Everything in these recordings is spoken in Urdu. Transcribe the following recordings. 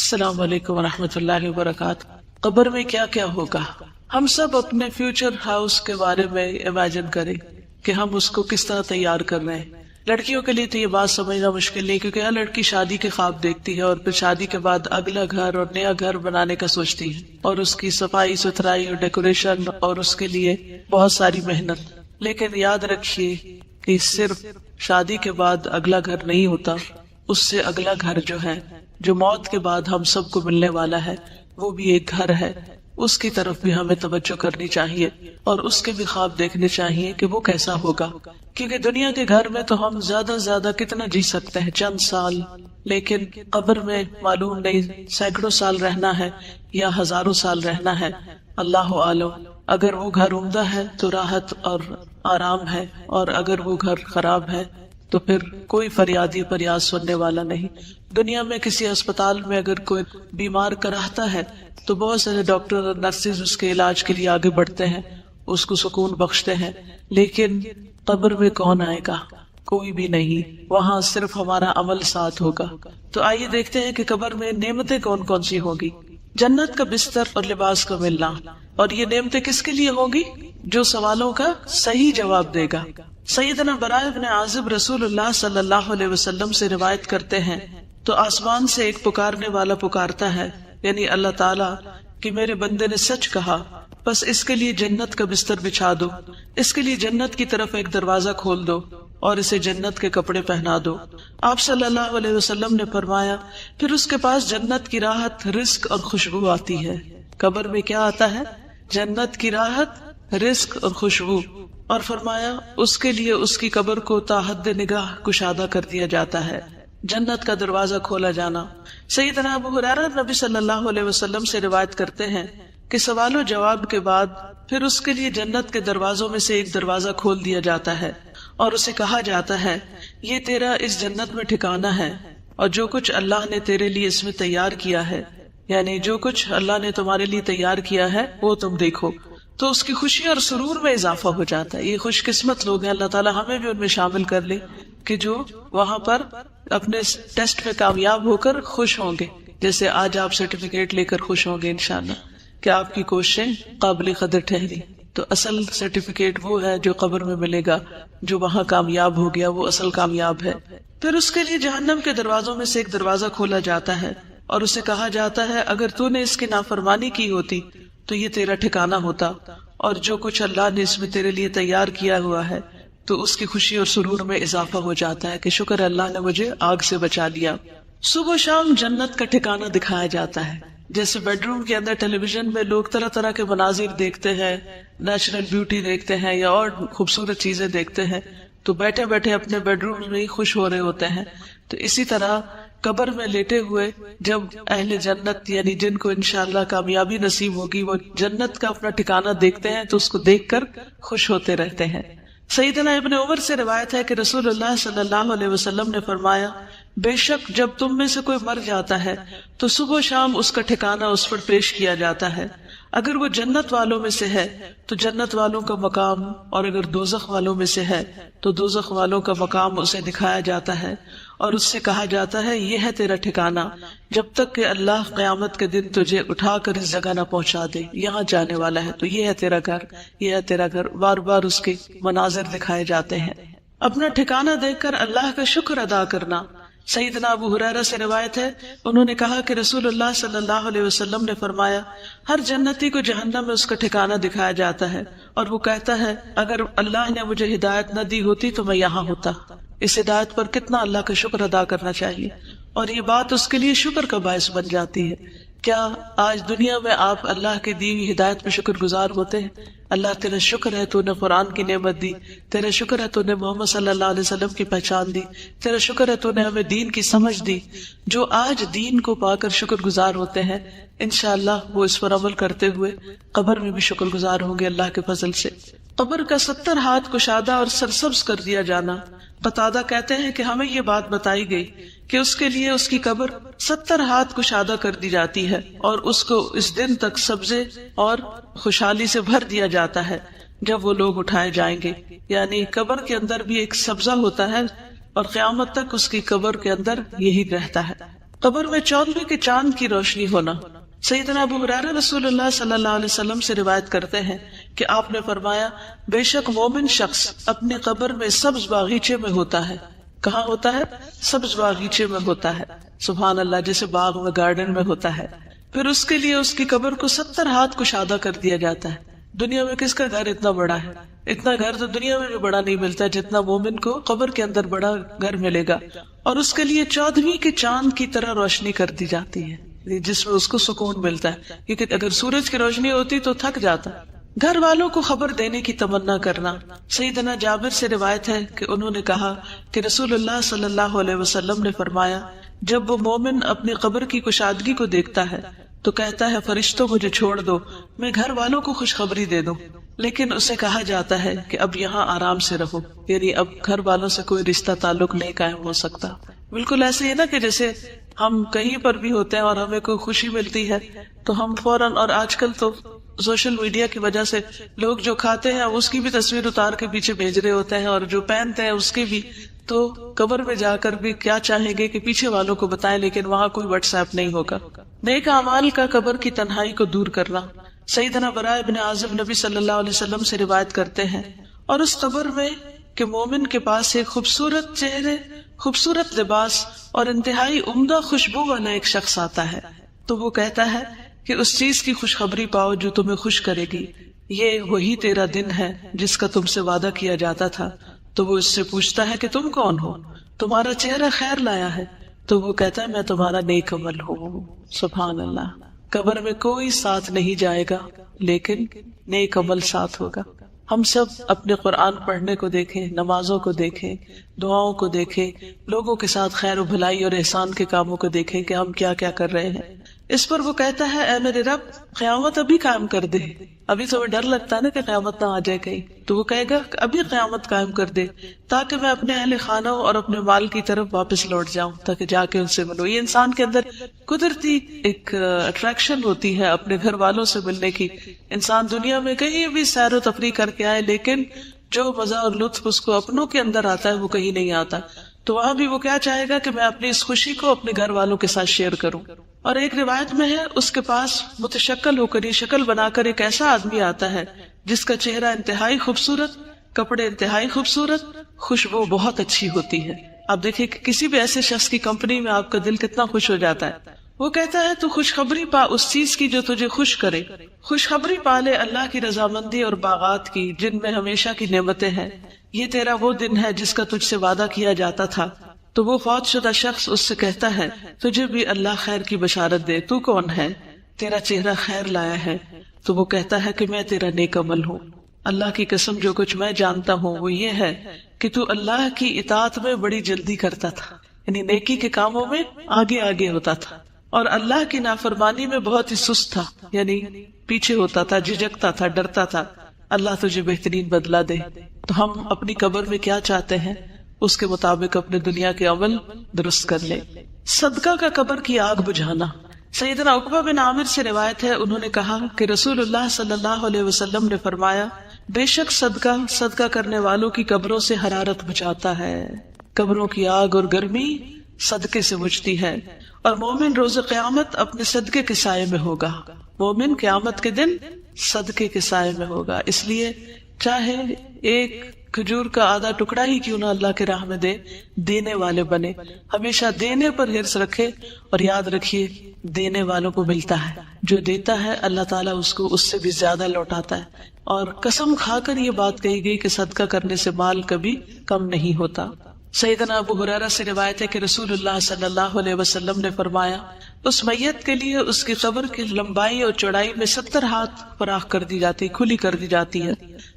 السلام علیکم ورحمۃ اللہ وبرکاتہ۔ قبر میں کیا کیا ہوگا؟ ہم سب اپنے فیوچر ہاؤس کے بارے میں امیجن کریں کہ ہم اس کو کس طرح تیار کر رہے ہیں۔ لڑکیوں کے لیے تو یہ بات سمجھنا مشکل نہیں، کیونکہ ہر لڑکی شادی کے خواب دیکھتی ہے اور پھر شادی کے بعد اگلا گھر اور نیا گھر بنانے کا سوچتی ہے، اور اس کی صفائی ستھرائی اور ڈیکوریشن، اور اس کے لیے بہت ساری محنت۔ لیکن یاد رکھیے کہ صرف شادی کے بعد اگلا گھر نہیں ہوتا، اس سے اگلا گھر جو ہے، جو موت کے بعد ہم سب کو ملنے والا ہے، وہ بھی ایک گھر ہے۔ اس کی طرف بھی ہمیں توجہ کرنی چاہیے اور اس کے بھی خواب دیکھنے چاہیے کہ وہ کیسا ہوگا، کیونکہ دنیا کے گھر میں تو ہم زیادہ سے زیادہ کتنا جی سکتے ہیں، چند سال، لیکن قبر میں معلوم نہیں سینکڑوں سال رہنا ہے یا ہزاروں سال رہنا ہے، اللہ عالم۔ اگر وہ گھر عمدہ ہے تو راحت اور آرام ہے، اور اگر وہ گھر خراب ہے تو پھر کوئی فریادی فریاد سننے والا نہیں۔ دنیا میں کسی اسپتال میں اگر کوئی بیمار کراہتا ہے تو بہت سارے ڈاکٹر اور نرسز اس کے علاج کے لیے آگے بڑھتے ہیں، اس کو سکون بخشتے ہیں، لیکن قبر میں کون آئے گا؟ کوئی بھی نہیں، وہاں صرف ہمارا عمل ساتھ ہوگا۔ تو آئیے دیکھتے ہیں کہ قبر میں نعمتیں کون کون سی ہوں گی۔ جنت کا بستر اور لباس کا ملنا، اور یہ نعمتیں کس کے لیے ہوں گی؟ جو سوالوں کا صحیح جواب دے گا۔ سیدنا برائے بن عازب رسول اللہ صلی اللہ علیہ وسلم سے روایت کرتے ہیں، تو آسمان سے ایک پکارنے والا پکارتا ہے، یعنی اللہ تعالیٰ، کہ میرے بندے نے سچ کہا، بس اس کے لیے جنت کا بستر بچھا دو، اس کے لیے جنت کی طرف ایک دروازہ کھول دو اور اسے جنت کے کپڑے پہنا دو۔ آپ صلی اللہ علیہ وسلم نے فرمایا، پھر اس کے پاس جنت کی راحت، رزق اور خوشبو آتی ہے۔ قبر میں کیا آتا ہے؟ جنت کی راحت، رزق اور خوشبو، اور فرمایا اس کے لیے اس کی قبر کو تا حد نگاہ کشادہ کر دیا جاتا ہے، جنت کا دروازہ کھولا جانا۔ سیدنا ابو ہریرہ نبی صلی اللہ علیہ وسلم سے روایت کرتے ہیں کہ سوال و جواب کے بعد پھر اس کے لیے جنت کے دروازوں میں سے ایک دروازہ کھول دیا جاتا ہے اور اسے کہا جاتا ہے، یہ تیرا اس جنت میں ٹھکانہ ہے، اور جو کچھ اللہ نے تیرے لیے اس میں تیار کیا ہے، یعنی جو کچھ اللہ نے تمہارے لیے تیار کیا ہے وہ تم دیکھو۔ تو اس کی خوشی اور سرور میں اضافہ ہو جاتا ہے۔ یہ خوش قسمت لوگ ہیں، اللہ تعالیٰ ہمیں بھی ان میں شامل کر لے کہ جو وہاں پر اپنے ٹیسٹ میں کامیاب ہو کر خوش ہوں گے، جیسے آج آپ سرٹیفکیٹ لے کر خوش ہوں گے انشاءاللہ کہ آپ کی کوششیں قابل قدر ٹھہری۔ تو اصل سرٹیفکیٹ وہ ہے جو قبر میں ملے گا، جو وہاں کامیاب ہو گیا وہ اصل کامیاب ہے۔ پھر اس کے لیے جہنم کے دروازوں میں سے ایک دروازہ کھولا جاتا ہے اور اسے کہا جاتا ہے، اگر تو نے اس کی نافرمانی کی ہوتی تو یہ تیرا ٹھکانہ ہوتا، اور جو کچھ اللہ نے اس میں تیرے لیے تیار کیا ہوا ہے، تو اس کی خوشی اور سرور میں اضافہ ہو جاتا ہے کہ شکر اللہ نے مجھے آگ سے بچا لیا۔ صبح و شام جنت کا ٹھکانہ دکھایا جاتا ہے، جیسے بیڈ روم کے اندر ٹیلی ویژن میں لوگ طرح طرح کے مناظر دیکھتے ہیں، نیچرل بیوٹی دیکھتے ہیں یا اور خوبصورت چیزیں دیکھتے ہیں، تو بیٹھے بیٹھے اپنے بیڈ روم میں ہی خوش ہو رہے ہوتے ہیں۔ تو اسی طرح قبر میں لیٹے ہوئے جب اہل جنت، یعنی جن کو انشاءاللہ کامیابی نصیب ہوگی، وہ جنت کا اپنا ٹھکانہ دیکھتے ہیں تو اس کو دیکھ کر خوش ہوتے رہتے ہیں۔ سیدنا ابن عمر سے روایت ہے کہ رسول اللہ صلی اللہ علیہ وسلم نے فرمایا، بے شک جب تم میں سے کوئی مر جاتا ہے تو صبح و شام اس کا ٹھکانہ اس پر پیش کیا جاتا ہے، اگر وہ جنت والوں میں سے ہے تو جنت والوں کا مقام، اور اگر دوزخ والوں میں سے ہے تو دوزخ والوں کا مقام اسے دکھایا جاتا ہے، اور اس سے کہا جاتا ہے، یہ ہے تیرا ٹھکانہ جب تک کہ اللہ قیامت کے دن تجھے اٹھا کر اس جگہ نہ پہنچا دے، یہاں جانے والا ہے، تو یہ ہے تیرا گھر، یہ ہے تیرا گھر۔ بار بار اس کے مناظر دکھائے جاتے ہیں۔ اپنا ٹھکانہ دیکھ کر اللہ کا شکر ادا کرنا۔ سیدنا ابو ہریرہ سے روایت ہے، انہوں نے کہا کہ رسول اللہ صلی اللہ علیہ وسلم نے فرمایا، ہر جنتی کو جہنم میں اس کا ٹھکانہ دکھایا جاتا ہے، اور وہ کہتا ہے، اگر اللہ نے مجھے ہدایت نہ دی ہوتی تو میں یہاں ہوتا۔ اس ہدایت پر کتنا اللہ کا شکر ادا کرنا چاہیے، اور یہ بات اس کے لیے شکر کا باعث بن جاتی ہے۔ کیا آج دنیا میں آپ اللہ کی دی ہوئی ہدایت پہ شکر گزار ہوتے ہیں؟ اللہ تیرا شکر ہے تو نے قرآن کی نعمت دی، تیرا شکر ہے تو نے محمد صلی اللہ علیہ وسلم کی پہچان دی، تیرا شکر ہے تو نے ہمیں دین کی سمجھ دی۔ جو آج دین کو پا کر شکر گزار ہوتے ہیں، انشاءاللہ وہ اس پر عمل کرتے ہوئے قبر میں بھی شکر گزار ہوں گے اللہ کے فضل سے۔ قبر کا 70 ہاتھ کشادہ اور سرسبز کر دیا جانا۔ قتادہ کہتے ہیں کہ ہمیں یہ بات بتائی گئی کہ اس کے لیے اس کی قبر 70 ہاتھ کشادہ کر دی جاتی ہے، اور اس کو اس دن تک سبزے اور خوشحالی سے بھر دیا جاتا ہے جب وہ لوگ اٹھائے جائیں گے۔ یعنی قبر کے اندر بھی ایک سبزہ ہوتا ہے، اور قیامت تک اس کی قبر کے اندر یہی رہتا ہے۔ قبر میں 14ویں کے چاند کی روشنی ہونا. سیدنا ابو ہریرہ رسول اللہ صلی اللہ علیہ وسلم سے روایت کرتے ہیں کہ آپ نے فرمایا بے شک مومن شخص اپنی قبر میں سبز باغیچے میں ہوتا ہے. کہاں ہوتا ہے؟ سبز باغیچے میں ہوتا ہے. سبحان اللہ، جیسے باغ میں گارڈن میں ہوتا ہے. پھر اس کے لیے اس کی قبر کو 70 ہاتھ کشادہ کر دیا جاتا ہے. دنیا میں کس کا گھر اتنا بڑا ہے؟ اتنا گھر تو دنیا میں بھی بڑا نہیں ملتا جتنا مومن کو قبر کے اندر بڑا گھر ملے گا. اور اس کے لیے 14ویں کے چاند کی طرح روشنی کر دی جاتی ہے، جس میں اس کو سکون ملتا ہے، کیونکہ اگر سورج کی روشنی ہوتی تو تھک جاتا. گھر والوں کو خبر دینے کی تمنا کرنا. سیدنا جابر سے روایت ہے کہ انہوں نے کہا کہ رسول اللہ صلی اللہ علیہ وسلم نے فرمایا جب وہ مومن اپنی قبر کی کشادگی کو دیکھتا ہے تو کہتا ہے فرشتوں مجھے چھوڑ دو، میں گھر والوں کو خوشخبری دے دوں. لیکن اسے کہا جاتا ہے کہ اب یہاں آرام سے رہو، یعنی اب گھر والوں سے کوئی رشتہ تعلق نہیں قائم ہو سکتا. بالکل ایسے ہی نا کہ جیسے ہم کہیں پر بھی ہوتے ہیں اور ہمیں کوئی خوشی ملتی ہے تو ہم فوراً، اور آج کل تو سوشل میڈیا کی وجہ سے لوگ جو کھاتے ہیں اس کی بھی تصویر اتار کے پیچھے بھیج رہے ہوتے ہیں، اور جو پہنتے ہیں اس کی بھی. تو قبر میں جا کر بھی کیا چاہیں گے کہ پیچھے والوں کو بتائیں، لیکن وہاں کوئی واٹس ایپ نہیں ہوگا. نیک اعمال کا قبر کی تنہائی کو دور کرنا. سیدنا براء ابن عازب نبی صلی اللہ علیہ وسلم سے روایت کرتے ہیں اور اس قبر میں کہ مومن کے پاس ایک خوبصورت چہرے، خوبصورت لباس اور انتہائی عمدہ خوشبو والا ایک شخص آتا ہے تو وہ کہتا ہے کہ اس چیز کی خوشخبری پاؤ جو تمہیں خوش کرے گی، یہ وہی تیرا دن ہے جس کا تم سے وعدہ کیا جاتا تھا. تو وہ اس سے پوچھتا ہے کہ تم کون ہو؟ تمہارا چہرہ خیر لایا ہے. تو وہ کہتا ہے میں تمہارا نیک عمل ہوں. سبحان اللہ. قبر میں کوئی ساتھ نہیں جائے گا لیکن نیک عمل ساتھ ہوگا. ہم سب اپنے قرآن پڑھنے کو دیکھیں، نمازوں کو دیکھیں، دعاؤں کو دیکھیں، لوگوں کے ساتھ خیر و بھلائی اور احسان کے کاموں کو دیکھیں کہ ہم کیا کیا کر رہے ہیں. اس پر وہ کہتا ہے اے میرے رب قیامت ابھی قائم کر دے. ابھی تو ڈر لگتا ہے نا کہ قیامت نہ آ جائے کہیں، تو وہ کہے گا ابھی قیامت قائم کر دے تاکہ میں اپنے اہل خانہ اور اپنے مال کی طرف واپس لوٹ جاؤں، تاکہ جا کے ان سے ملوں. یہ انسان کے اندر قدرتی ایک اٹریکشن ہوتی ہے اپنے گھر والوں سے ملنے کی. انسان دنیا میں کہیں بھی سیر و تفریح کر کے آئے لیکن جو مزہ اور لطف اس کو اپنوں کے اندر آتا ہے وہ کہیں نہیں آتا. تو وہاں بھی وہ کیا چاہے گا کہ میں اپنی اس خوشی کو اپنے گھر والوں کے ساتھ شیئر کروں. اور ایک روایت میں ہے اس کے پاس متشکل ہو کر، یہ شکل بنا کر ایک ایسا آدمی آتا ہے جس کا چہرہ انتہائی خوبصورت، کپڑے انتہائی خوبصورت، خوشبو بہت اچھی ہوتی ہے. آپ دیکھیں کہ کسی بھی ایسے شخص کی کمپنی میں آپ کا دل کتنا خوش ہو جاتا ہے. وہ کہتا ہے تو خوشخبری پا اس چیز کی جو تجھے خوش کرے. خوشخبری پا لے اللہ کی رضامندی اور باغات کی جن میں ہمیشہ کی نعمتیں ہیں. یہ تیرا وہ دن ہے جس کا تجھ سے وعدہ کیا جاتا تھا. تو وہ فوت شدہ شخص اس سے کہتا ہے تجھے بھی اللہ خیر کی بشارت دے. تو کون ہے؟ تیرا چہرہ خیر لایا ہے. تو وہ کہتا ہے کہ میں تیرا نیک عمل ہوں. اللہ کی قسم جو کچھ میں جانتا ہوں وہ یہ ہے کہ تو اللہ کی اطاعت میں بڑی جلدی کرتا تھا، یعنی نیکی کے کاموں میں آگے آگے ہوتا تھا، اور اللہ کی نافرمانی میں بہت ہی سست تھا، یعنی پیچھے ہوتا تھا، جھجکتا تھا، ڈرتا تھا. اللہ تجھے بہترین بدلہ دے. تو ہم اپنی قبر میں کیا چاہتے ہیں اس کے مطابق اپنے دنیا کے عمل درست کر لیں. صدقہ کا قبر کی آگ بجھانا. سیدنا عقبہ بن عامر سے روایت ہے انہوں نے کہا کہ رسول اللہ صلی اللہ علیہ وسلم نے فرمایا بے شک صدقہ کرنے والوں کی قبروں سے حرارت بچاتا ہے. قبروں کی آگ اور گرمی صدقے سے بجھتی ہے، اور مومن روز قیامت اپنے صدقے کے سائے میں ہوگا. مومن قیامت کے دن صدقے کے سائے میں ہوگا. اس لیے چاہے ایک کھجور کا آدھا ٹکڑا ہی کیوں نہ اللہ کے راہ میں دے، دینے والے بنے. ہمیشہ دینے پر حرص رکھے، اور یاد رکھیے دینے والوں کو ملتا ہے. جو دیتا ہے اللہ تعالیٰ اس کو اس سے بھی زیادہ لوٹاتا ہے. اور قسم کھا کر یہ بات کہی گئی کہ صدقہ کرنے سے مال کبھی کم نہیں ہوتا. سیدنا ابو ہریرہ سے روایت ہے کہ رسول اللہ صلی اللہ علیہ وسلم نے فرمایا اس میت کے لیے اس کی قبر کی لمبائی اور چوڑائی میں 70 ہاتھ فراخ کر دی جاتی، کھلی کر دی جاتی ہے.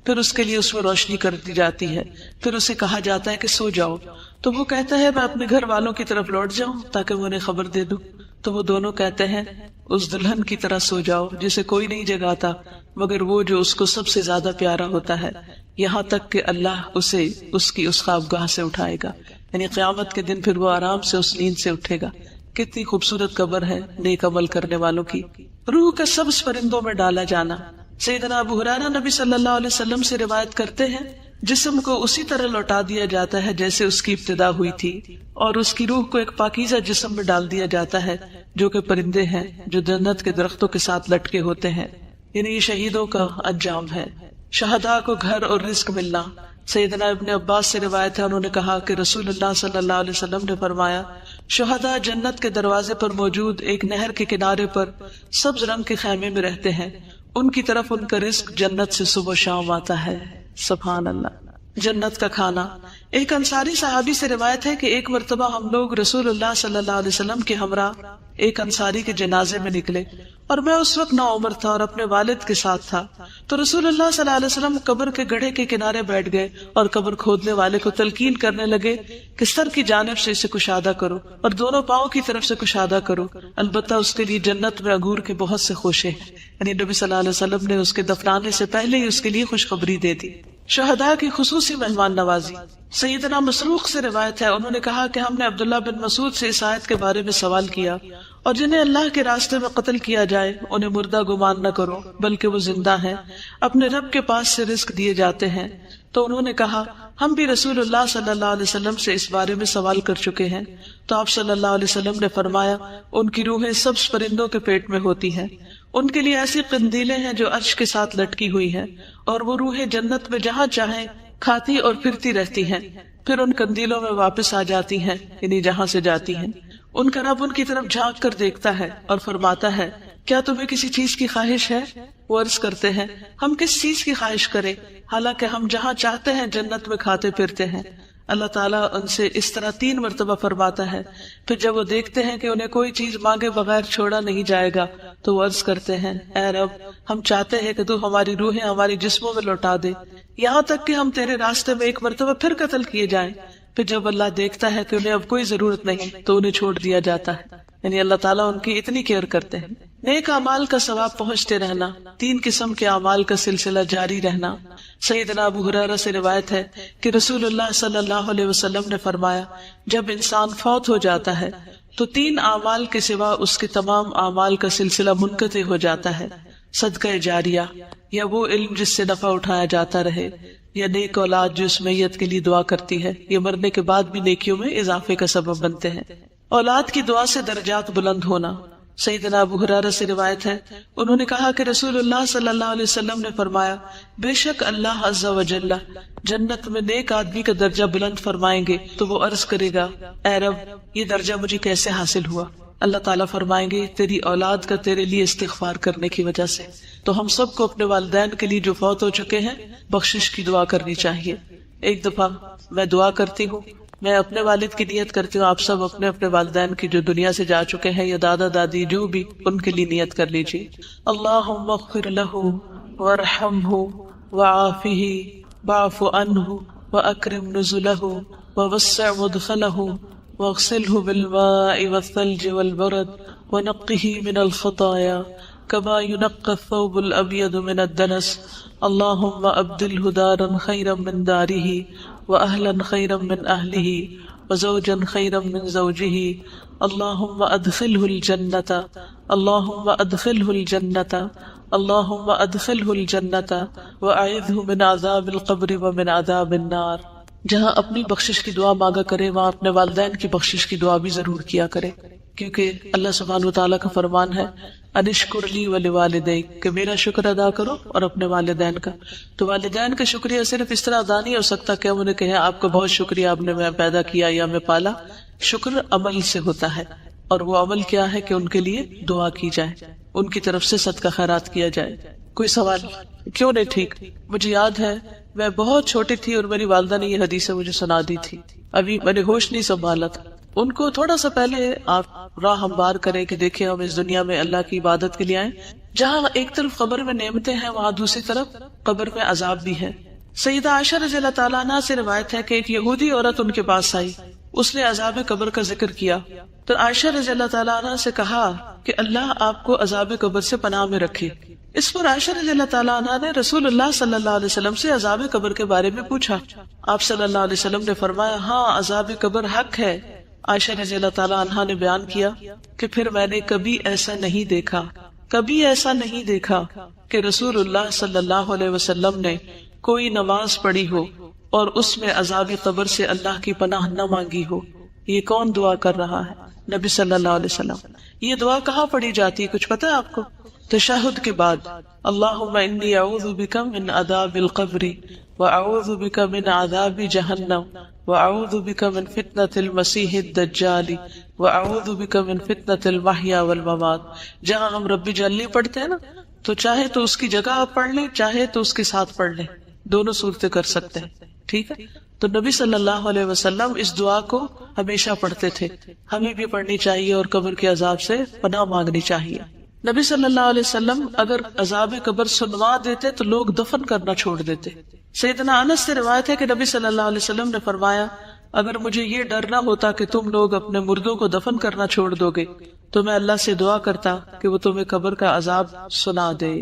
پھر اس کے لیے اس میں روشنی کر دی جاتی ہے. پھر اسے کہا جاتا ہے کہ سو جاؤ. تو وہ کہتا ہے میں اپنے گھر والوں کی طرف لوٹ جاؤں تاکہ میں انہیں خبر دے دوں. تو وہ دونوں کہتے ہیں اس دلہن کی طرح سو جاؤ جسے کوئی نہیں جگاتا مگر وہ جو اس کو سب سے زیادہ پیارا ہوتا ہے، یہاں تک کہ اللہ اسے اس کی اس خوابگاہ سے اٹھائے گا. یعنی قیامت کے دن پھر وہ آرام سے اس نیند سے اٹھے گا. کتنی خوبصورت قبر ہے نیک عمل کرنے والوں کی. روح کا سبز پرندوں میں ڈالا جانا. سیدنا ابو ہریرہ نبی صلی اللہ علیہ وسلم سے روایت کرتے ہیں جسم کو اسی طرح لوٹا دیا جاتا ہے جیسے اس کی ابتدا ہوئی تھی، اور اس کی روح کو ایک پاکیزہ جسم میں ڈال دیا جاتا ہے جو کہ پرندے ہیں جو جنت کے درختوں کے ساتھ لٹکے ہوتے ہیں۔ یعنی یہ شہیدوں کا انجام ہے۔ شہداء کو گھر اور رزق ملنا۔ سیدنا ابن عباس سے روایت ہے، انہوں نے کہا کہ رسول اللہ صلی اللہ علیہ وسلم نے فرمایا، شہداء جنت کے دروازے پر موجود ایک نہر کے کنارے پر سبز رنگ کے خیمے میں رہتے ہیں، ان کی طرف ان کا رزق جنت سے صبح و شام آتا ہے۔ سبحان اللہ۔ جنت کا کھانا۔ ایک انصاری صحابی سے روایت ہے کہ ایک مرتبہ ہم لوگ رسول اللہ صلی اللہ علیہ وسلم کے ہمراہ ایک انصاری کے جنازے میں نکلے، اور میں اس وقت نوعمر تھا اور اپنے والد کے ساتھ تھا، تو رسول اللہ صلی اللہ علیہ وسلم قبر کے گڑھے کے کنارے بیٹھ گئے اور قبر کھودنے والے کو تلقین کرنے لگے کہ سر کی جانب سے اسے کشادہ کرو اور دونوں پاؤں کی طرف سے کشادہ کرو، البتہ اس کے لیے جنت میں انگور کے بہت سے خوشے ہیں۔ یعنی نبی صلی اللہ علیہ وسلم نے اس کے دفنانے سے پہلے ہی اس کے لیے خوشخبری دے دی۔ شہداء کی خصوصی مہمان نوازی۔ سیدنا مسروق سے روایت ہے، انہوں نے کہا کہ ہم نے عبداللہ بن مسعود سے اس آیت کے بارے میں سوال کیا، اور جنہیں اللہ کے راستے میں قتل کیا جائے انہیں مردہ گمان نہ کرو بلکہ وہ زندہ ہیں، اپنے رب کے پاس سے رزق دیے جاتے ہیں۔ تو انہوں نے کہا ہم بھی رسول اللہ صلی اللہ علیہ وسلم سے اس بارے میں سوال کر چکے ہیں، تو آپ صلی اللہ علیہ وسلم نے فرمایا ان کی روحیں سبز پرندوں کے پیٹ میں ہوتی ہیں، ان کے لیے ایسی قندیلیں ہیں جو عرش کے ساتھ لٹکی ہوئی ہیں، اور وہ روحیں جنت میں جہاں چاہیں کھاتی اور پھرتی رہتی ہیں، پھر ان قندیلوں میں واپس آ جاتی ہیں، یعنی جہاں سے جاتی ہیں۔ ان کا رب ان کی طرف جھانک کر دیکھتا ہے اور فرماتا ہے کیا تمہیں کسی چیز کی خواہش ہے؟ وہ عرض کرتے ہیں ہم کس چیز کی خواہش کریں، حالانکہ ہم جہاں چاہتے ہیں جنت میں کھاتے پھرتے ہیں۔ اللہ تعالیٰ ان سے اس طرح 3 مرتبہ فرماتا ہے، پھر جب وہ دیکھتے ہیں کہ انہیں کوئی چیز مانگے بغیر چھوڑا نہیں جائے گا تو وہ عرض کرتے ہیں اے رب ہم چاہتے ہیں کہ تو ہماری روحیں ہماری جسموں میں لوٹا دے، یہاں تک کہ ہم تیرے راستے میں ایک مرتبہ پھر قتل کیے جائیں۔ پھر جب اللہ دیکھتا ہے کہ انہیں اب کوئی ضرورت نہیں تو انہیں چھوڑ دیا جاتا ہے۔ یعنی اللہ تعالیٰ ان کی اتنی کیئر کرتے ہیں۔ نیک اعمال کا ثواب پہنچتے رہنا، 3 قسم کے اعمال کا سلسلہ جاری رہنا۔ سیدنا ابو ہریرہ سے روایت ہے کہ رسول اللہ صلی اللہ علیہ وسلم نے فرمایا جب انسان فوت ہو جاتا ہے تو 3 اعمال کے سوا اس کے تمام اعمال کا سلسلہ منقطع ہو جاتا ہے، صدقہ جاریہ، یا وہ علم جس سے نفع اٹھایا جاتا رہے، یا نیک اولاد جو اس میت کے لیے دعا کرتی ہے، یہ مرنے کے بعد بھی نیکیوں میں اضافے کا سبب بنتے ہیں۔ اولاد کی دعا سے درجات بلند ہونا۔ سیدنا ابو ہریرہ سے روایت ہے، انہوں نے کہا کہ رسول اللہ صلی اللہ علیہ وسلم نے فرمایا بے شک اللہ عز و جل جنت میں نیک آدمی کا درجہ بلند فرمائیں گے تو وہ عرض کرے گا اے رب یہ درجہ مجھے کیسے حاصل ہوا؟ اللہ تعالیٰ فرمائیں گے تیری اولاد کا تیرے لیے استغفار کرنے کی وجہ سے۔ تو ہم سب کو اپنے والدین کے لیے جو فوت ہو چکے ہیں بخشش کی دعا کرنی چاہیے۔ ایک دفعہ میں دعا کرتی ہوں، میں اپنے والد کی نیت کرتی ہوں، آپ سب اپنے اپنے والدین کی جو دنیا سے جا چکے ہیں یا دادا دادی جو بھی، ان کے لیے نیت کر لیجیے۔ اللہم اغفر لہ وارحمہ وعافہ واعف عنہ واکرم نزلہ ووسع مدخلہ واغسلہ بالماء والثلج والبرد ونقہ من الخطایا كما ينقى الثوب الأبيض من الدنس اللهم أبدله دارا خيرا من داره وأهلا خيرا من أهله وزوجا خيرا من زوجه اللهم أدخله الجنة اللهم أدخله الجنة اللهم أدخله الجنة وأعذه من عذاب القبر ومن عذاب النار۔ جہاں اپنی بخشش کی دعا مانگا کرے وہاں اپنے والدین کی بخشش کی دعا بھی ضرور کیا کرے، کیونکہ اللہ سبحانہ وتعالیٰ کا فرمان ہے انشکر لی ولوالدیک کہ میرا شکر ادا کرو اور اپنے والدین کا۔ تو والدین کا شکریہ صرف اس طرح ادا نہیں ہو سکتا کہ ہم انہیں کہیں آپ کا بہت شکریہ، آپ نے میں پیدا کیا یا میں پالا۔ شکر عمل سے ہوتا ہے، اور وہ عمل کیا ہے کہ ان کے لیے دعا کی جائے، ان کی طرف سے صدقہ خیرات کیا جائے۔ کوئی سوال؟ کیوں نہیں ٹھیک؟ مجھے یاد ہے میں بہت چھوٹی تھی اور میری والدہ نے یہ حدیث مجھے سنا دی تھی، ابھی میں نے ہوش نہیں سنبھالا تھا۔ ان کو تھوڑا سا پہلے آپ راہ ہموار کریں کہ دیکھیں ہم اس دنیا میں اللہ کی عبادت کے لیے آئیں، جہاں ایک طرف قبر میں نعمتیں ہیں وہاں دوسری طرف قبر میں عذاب بھی ہے۔ سیدہ عائشہ رضی اللہ تعالیٰ عنہ سے روایت ہے کہ ایک یہودی عورت ان کے پاس آئی، اس نے عذاب قبر کا ذکر کیا تو عائشہ رضی اللہ تعالیٰ عنہ سے کہا کہ اللہ آپ کو عذاب قبر سے پناہ میں رکھے۔ اس پر عائشہ رضی اللہ تعالیٰ عنہ نے رسول اللہ صلی اللہ علیہ وسلم سے عذاب قبر کے بارے میں پوچھا۔ آپ صلی اللہ علیہ وسلم نے فرمایا ہاں عذاب قبر حق ہے۔ عائشہ رضی اللہ تعالیٰ عنہ نے بیان کیا کہ پھر میں نے کبھی ایسا نہیں دیکھا کہ رسول اللہ صلی اللہ علیہ وسلم نے کوئی نماز پڑھی ہو اور اس میں عذاب قبر سے اللہ کی پناہ نہ مانگی ہو. یہ کون دعا کر رہا ہے؟ نبی صلی اللہ علیہ وسلم. یہ دعا کہاں پڑھی جاتی ہے کچھ پتا ہے آپ کو؟ تشہد کے بعد. اللہم انی اعوذ بک من عذاب القبر واعوذ بک من عذاب جہنم واعوذ بک من فتنة المسیح الدجال واعوذ بک من فتنة المحیا والممات. جہاں ہم رب جلنی پڑھتے ہیں نا، تو چاہے تو اس کی جگہ آپ پڑھ لیں، چاہے تو اس کے ساتھ پڑھ لیں، دونوں صورتیں کر سکتے ہیں. ٹھیک ہے. تو نبی صلی اللہ علیہ وسلم اس دعا کو ہمیشہ پڑھتے تھے. ہمیں بھی پڑھنی چاہیے اور قبر کے عذاب سے پناہ مانگنی چاہیے. نبی صلی اللہ علیہ وسلم اگر عذاب قبر سنوا دیتے تو لوگ دفن کرنا چھوڑ دیتے. سیدنا انس سے روایت ہے کہ نبی صلی اللہ علیہ وسلم نے فرمایا، اگر مجھے یہ ڈر نہ ہوتا کہ تم لوگ اپنے مردوں کو دفن کرنا چھوڑ دو گے تو میں اللہ سے دعا کرتا کہ وہ تمہیں قبر کا عذاب سنا دے.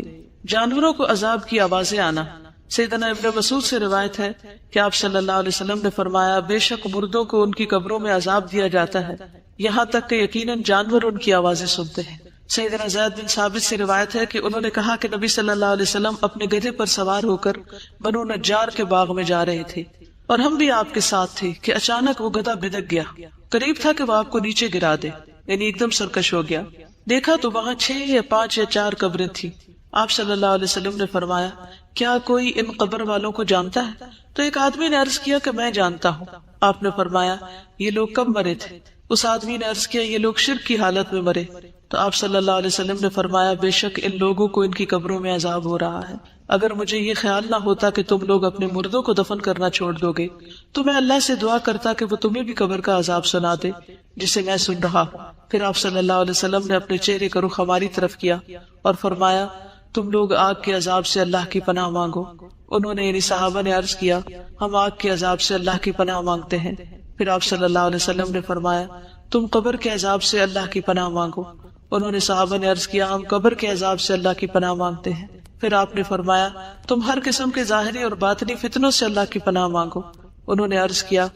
جانوروں کو عذاب کی آوازیں آنا. سیدنا ابن مسعود سے روایت ہے کہ آپ صلی اللہ علیہ وسلم نے فرمایا، بے شک مردوں کو ان کی قبروں میں عذاب دیا جاتا ہے یہاں تک کہ یقیناً جانور ان کی آوازیں سنتے ہیں. سیدنا زید بن ثابت سے روایت ہے کہ انہوں نے کہا کہ نبی صلی اللہ علیہ وسلم اپنے گدھے پر سوار ہو کر بنو نجار کے باغ میں جا رہے تھے اور ہم بھی آپ کے ساتھ تھے کہ اچانک وہ گدھا بھدک گیا. قریب تھا کہ وہ آپ کو نیچے گرا دے، یعنی ایک دم سرکش ہو گیا. دیکھا تو وہاں 6 یا 5 یا 4 قبریں تھیں. آپ صلی اللہ علیہ وسلم نے فرمایا، کیا کوئی ان قبر والوں کو جانتا ہے؟ تو ایک آدمی نے عرض کیا کہ میں جانتا ہوں. آپ نے فرمایا، یہ لوگ کب مرے تھے؟ اس آدمی نے عرض کیا، یہ لوگ شرک کی حالت میں مرے. تو آپ صلی اللہ علیہ وسلم نے فرمایا، بے شک ان لوگوں کو ان کی قبروں میں عذاب ہو رہا ہے. اگر مجھے یہ خیال نہ ہوتا کہ تم لوگ اپنے مردوں کو دفن کرنا چھوڑ دو گے تو میں اللہ سے دعا کرتا کہ وہ تمہیں بھی قبر کا عذاب سنا دے جسے میں سن رہا ہوں. پھر آپ صلی اللہ علیہ وسلم نے اپنے چہرے کا رخ ہماری طرف کیا اور فرمایا، تم لوگ آگ کے عذاب سے اللہ کی پناہ مانگو. انہوں نے یعنی صحابہ نے عرض کیا، ہم آگ کے عذاب سے اللہ کی پناہ مانگتے ہیں. پھر آپ صلی اللہ علیہ وسلم نے فرمایا، تم قبر کے عذاب سے اللہ کی پناہ مانگو. انہوں نے صحابہ نے عرض کیا، ہم قبر کے عذاب سے اللہ کی پناہ مانگتے ہیں. پھر آپ نے فرمایا، تم ہر قسم کے ظاہری اور باطنی فتنوں سے اللہ کی پناہ مانگو. انہوں نے عرض کیا،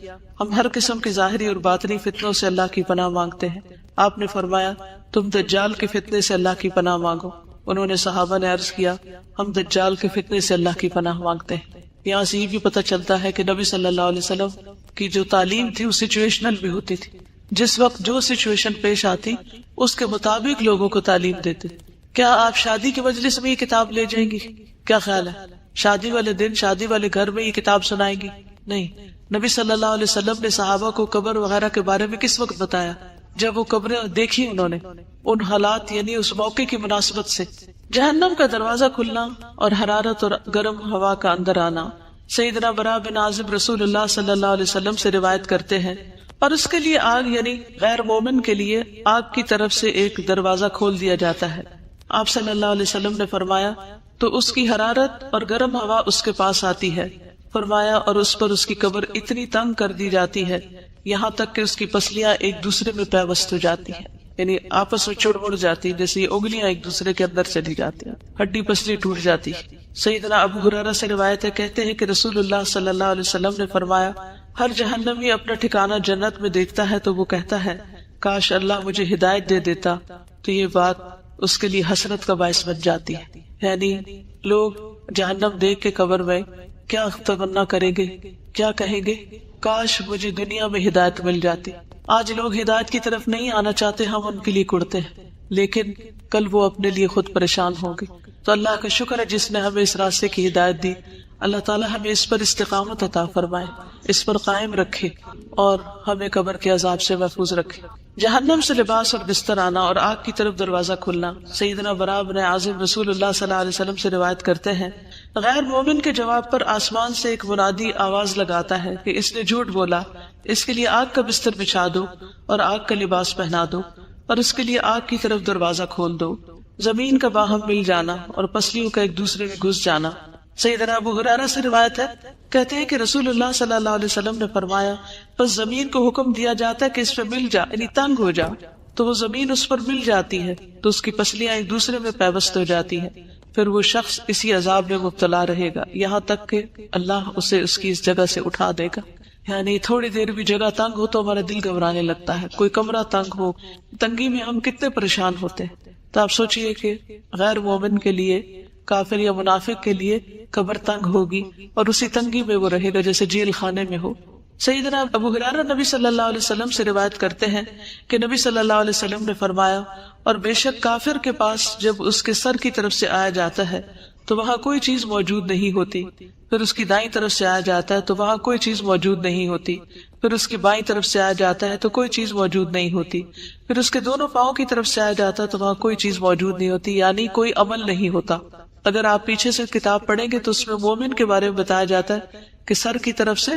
ہم ہر قسم کے ظاہری اور باطنی فتنوں سے اللہ کی پناہ مانگتے ہیں. آپ نے فرمایا، تم دجال کے فتنے سے اللہ کی پناہ مانگو. انہوں نے صحابہ نے عرض کیا، ہم دجال کے فتنے سے اللہ کی پناہ مانگتے ہیں. یہاں سے یہ بھی پتہ چلتا ہے کہ نبی صلی اللہ علیہ وسلم کی جو تعلیم تھی وہ سچویشنل بھی ہوتی تھی. جس وقت جو سچویشن پیش آتی اس کے مطابق لوگوں کو تعلیم دیتے. کیا آپ شادی کے مجلس میں یہ کتاب لے جائیں گی؟ کیا خیال ہے؟ شادی والے دن شادی والے گھر میں یہ کتاب سنائیں گی؟ نہیں. نبی صلی اللہ علیہ وسلم نے صحابہ کو قبر وغیرہ کے بارے میں کس وقت بتایا؟ جب وہ قبریں دیکھی انہوں نے، ان حالات یعنی اس موقع کی مناسبت سے. جہنم کا دروازہ کھلنا اور حرارت اور گرم ہوا کا اندر آنا. سیدنا برا بن عازب رسول اللہ صلی اللہ علیہ وسلم سے روایت کرتے ہیں، اور اس کے لیے آگ یعنی غیر مومن کے لیے آگ کی طرف سے ایک دروازہ کھول دیا جاتا ہے. آپ صلی اللہ علیہ وسلم نے فرمایا، تو اس کی حرارت اور گرم ہوا اس کے پاس آتی ہے. فرمایا، اور اس پر اس کی قبر اتنی تنگ کر دی جاتی ہے یہاں تک کہ اس کی پسلیاں ایک دوسرے میں پیوست ہو جاتی ہیں، یعنی آپس میں چڑ مڑ جاتی، جیسے یہ انگلیاں ایک دوسرے کے اندر چلی جاتی ہیں، ہڈی پسلی ٹوٹ جاتی. سیدنا ابو ہریرہ سے روایت ہے، کہتے ہیں کہ رسول اللہ صلی اللہ علیہ وسلم نے فرمایا، ہر جہنمی اپنا ٹھکانہ جنت میں دیکھتا ہے تو وہ کہتا ہے، کاش اللہ مجھے ہدایت دے دیتا. تو یہ بات اس کے لیے حسرت کا باعث بن جاتی ہے. یعنی لوگ جہنم دیکھ کے قبر میں کیا تمنا کریں گے، کیا کہیں گے، کاش مجھے دنیا میں ہدایت مل جاتی. آج لوگ ہدایت کی طرف نہیں آنا چاہتے، ہم ان کے لیے کڑتے ہیں، لیکن کل وہ اپنے لیے خود پریشان ہوں گے. تو اللہ کا شکر ہے جس نے ہمیں اس راستے کی ہدایت دی. اللہ تعالیٰ ہمیں اس پر استقامت عطا فرمائے، اس پر قائم رکھے اور ہمیں قبر کے عذاب سے محفوظ رکھے. جہنم سے لباس اور بستر آنا اور آگ کی طرف دروازہ کھلنا. سیدنا برا بن عازب رسول اللہ صلی اللہ علیہ وسلم سے روایت کرتے ہیں، غیر مومن کے جواب پر آسمان سے ایک منادی آواز لگاتا ہے کہ اس نے جھوٹ بولا، اس کے لیے آگ کا بستر بچھا دو اور آگ کا لباس پہنا دو اور اس کے لیے آگ کی طرف دروازہ کھول دو. زمین کا باہم مل جانا اور پسلیوں کا ایک دوسرے میں گھس جانا. سیدنا ابو ہریرہ سے روایت ہے، کہتے ہیں کہ رسول اللہ صلی اللہ علیہ وسلم نے فرمایا، بس زمین کو حکم دیا جاتا ہے کہ اس پہ مل جا، یعنی تنگ ہو جا، تو وہ زمین اس پر مل جاتی ہے تو اس کی پسلیاں ایک دوسرے میں پیوست ہو جاتی ہیں. پھر وہ شخص اسی عذاب میں مبتلا رہے گا یہاں تک کہ اللہ اسے اس کی اس جگہ سے اٹھا دے گا. یعنی تھوڑی دیر بھی جگہ تنگ ہو تو ہمارا دل گھبرانے لگتا ہے. کوئی کمرہ تنگ ہو، تنگی میں ہم کتنے پریشان ہوتے ہیں. تو آپ سوچئے کہ غیر مومن کے لیے، کافر یا منافق کے لیے قبر تنگ ہوگی اور اسی تنگی میں وہ رہے گا جیسے جیل خانے میں ہو۔ سیدنا ابو ہریرہ نبی صلی اللہ علیہ وسلم سے روایت کرتے ہیں کہ نبی صلی اللہ علیہ وسلم نے فرمایا، اور بے شک کافر کے پاس جب اس کے سر کی طرف سے آیا جاتا ہے تو وہاں کوئی چیز موجود نہیں ہوتی، پھر اس کی دائیں طرف سے آیا جاتا ہے تو وہاں کوئی چیز موجود نہیں ہوتی، پھر اس کی بائیں طرف سے آیا جاتا ہے تو کوئی چیز موجود نہیں ہوتی، پھر اس کے دونوں پاؤں کی طرف سے آیا جاتا ہے تو وہاں کوئی چیز موجود نہیں ہوتی، یعنی کوئی عمل نہیں ہوتا۔ اگر آپ پیچھے سے کتاب پڑھیں گے تو اس میں مومن کے بارے میں بتایا جاتا ہے کہ سر کی طرف سے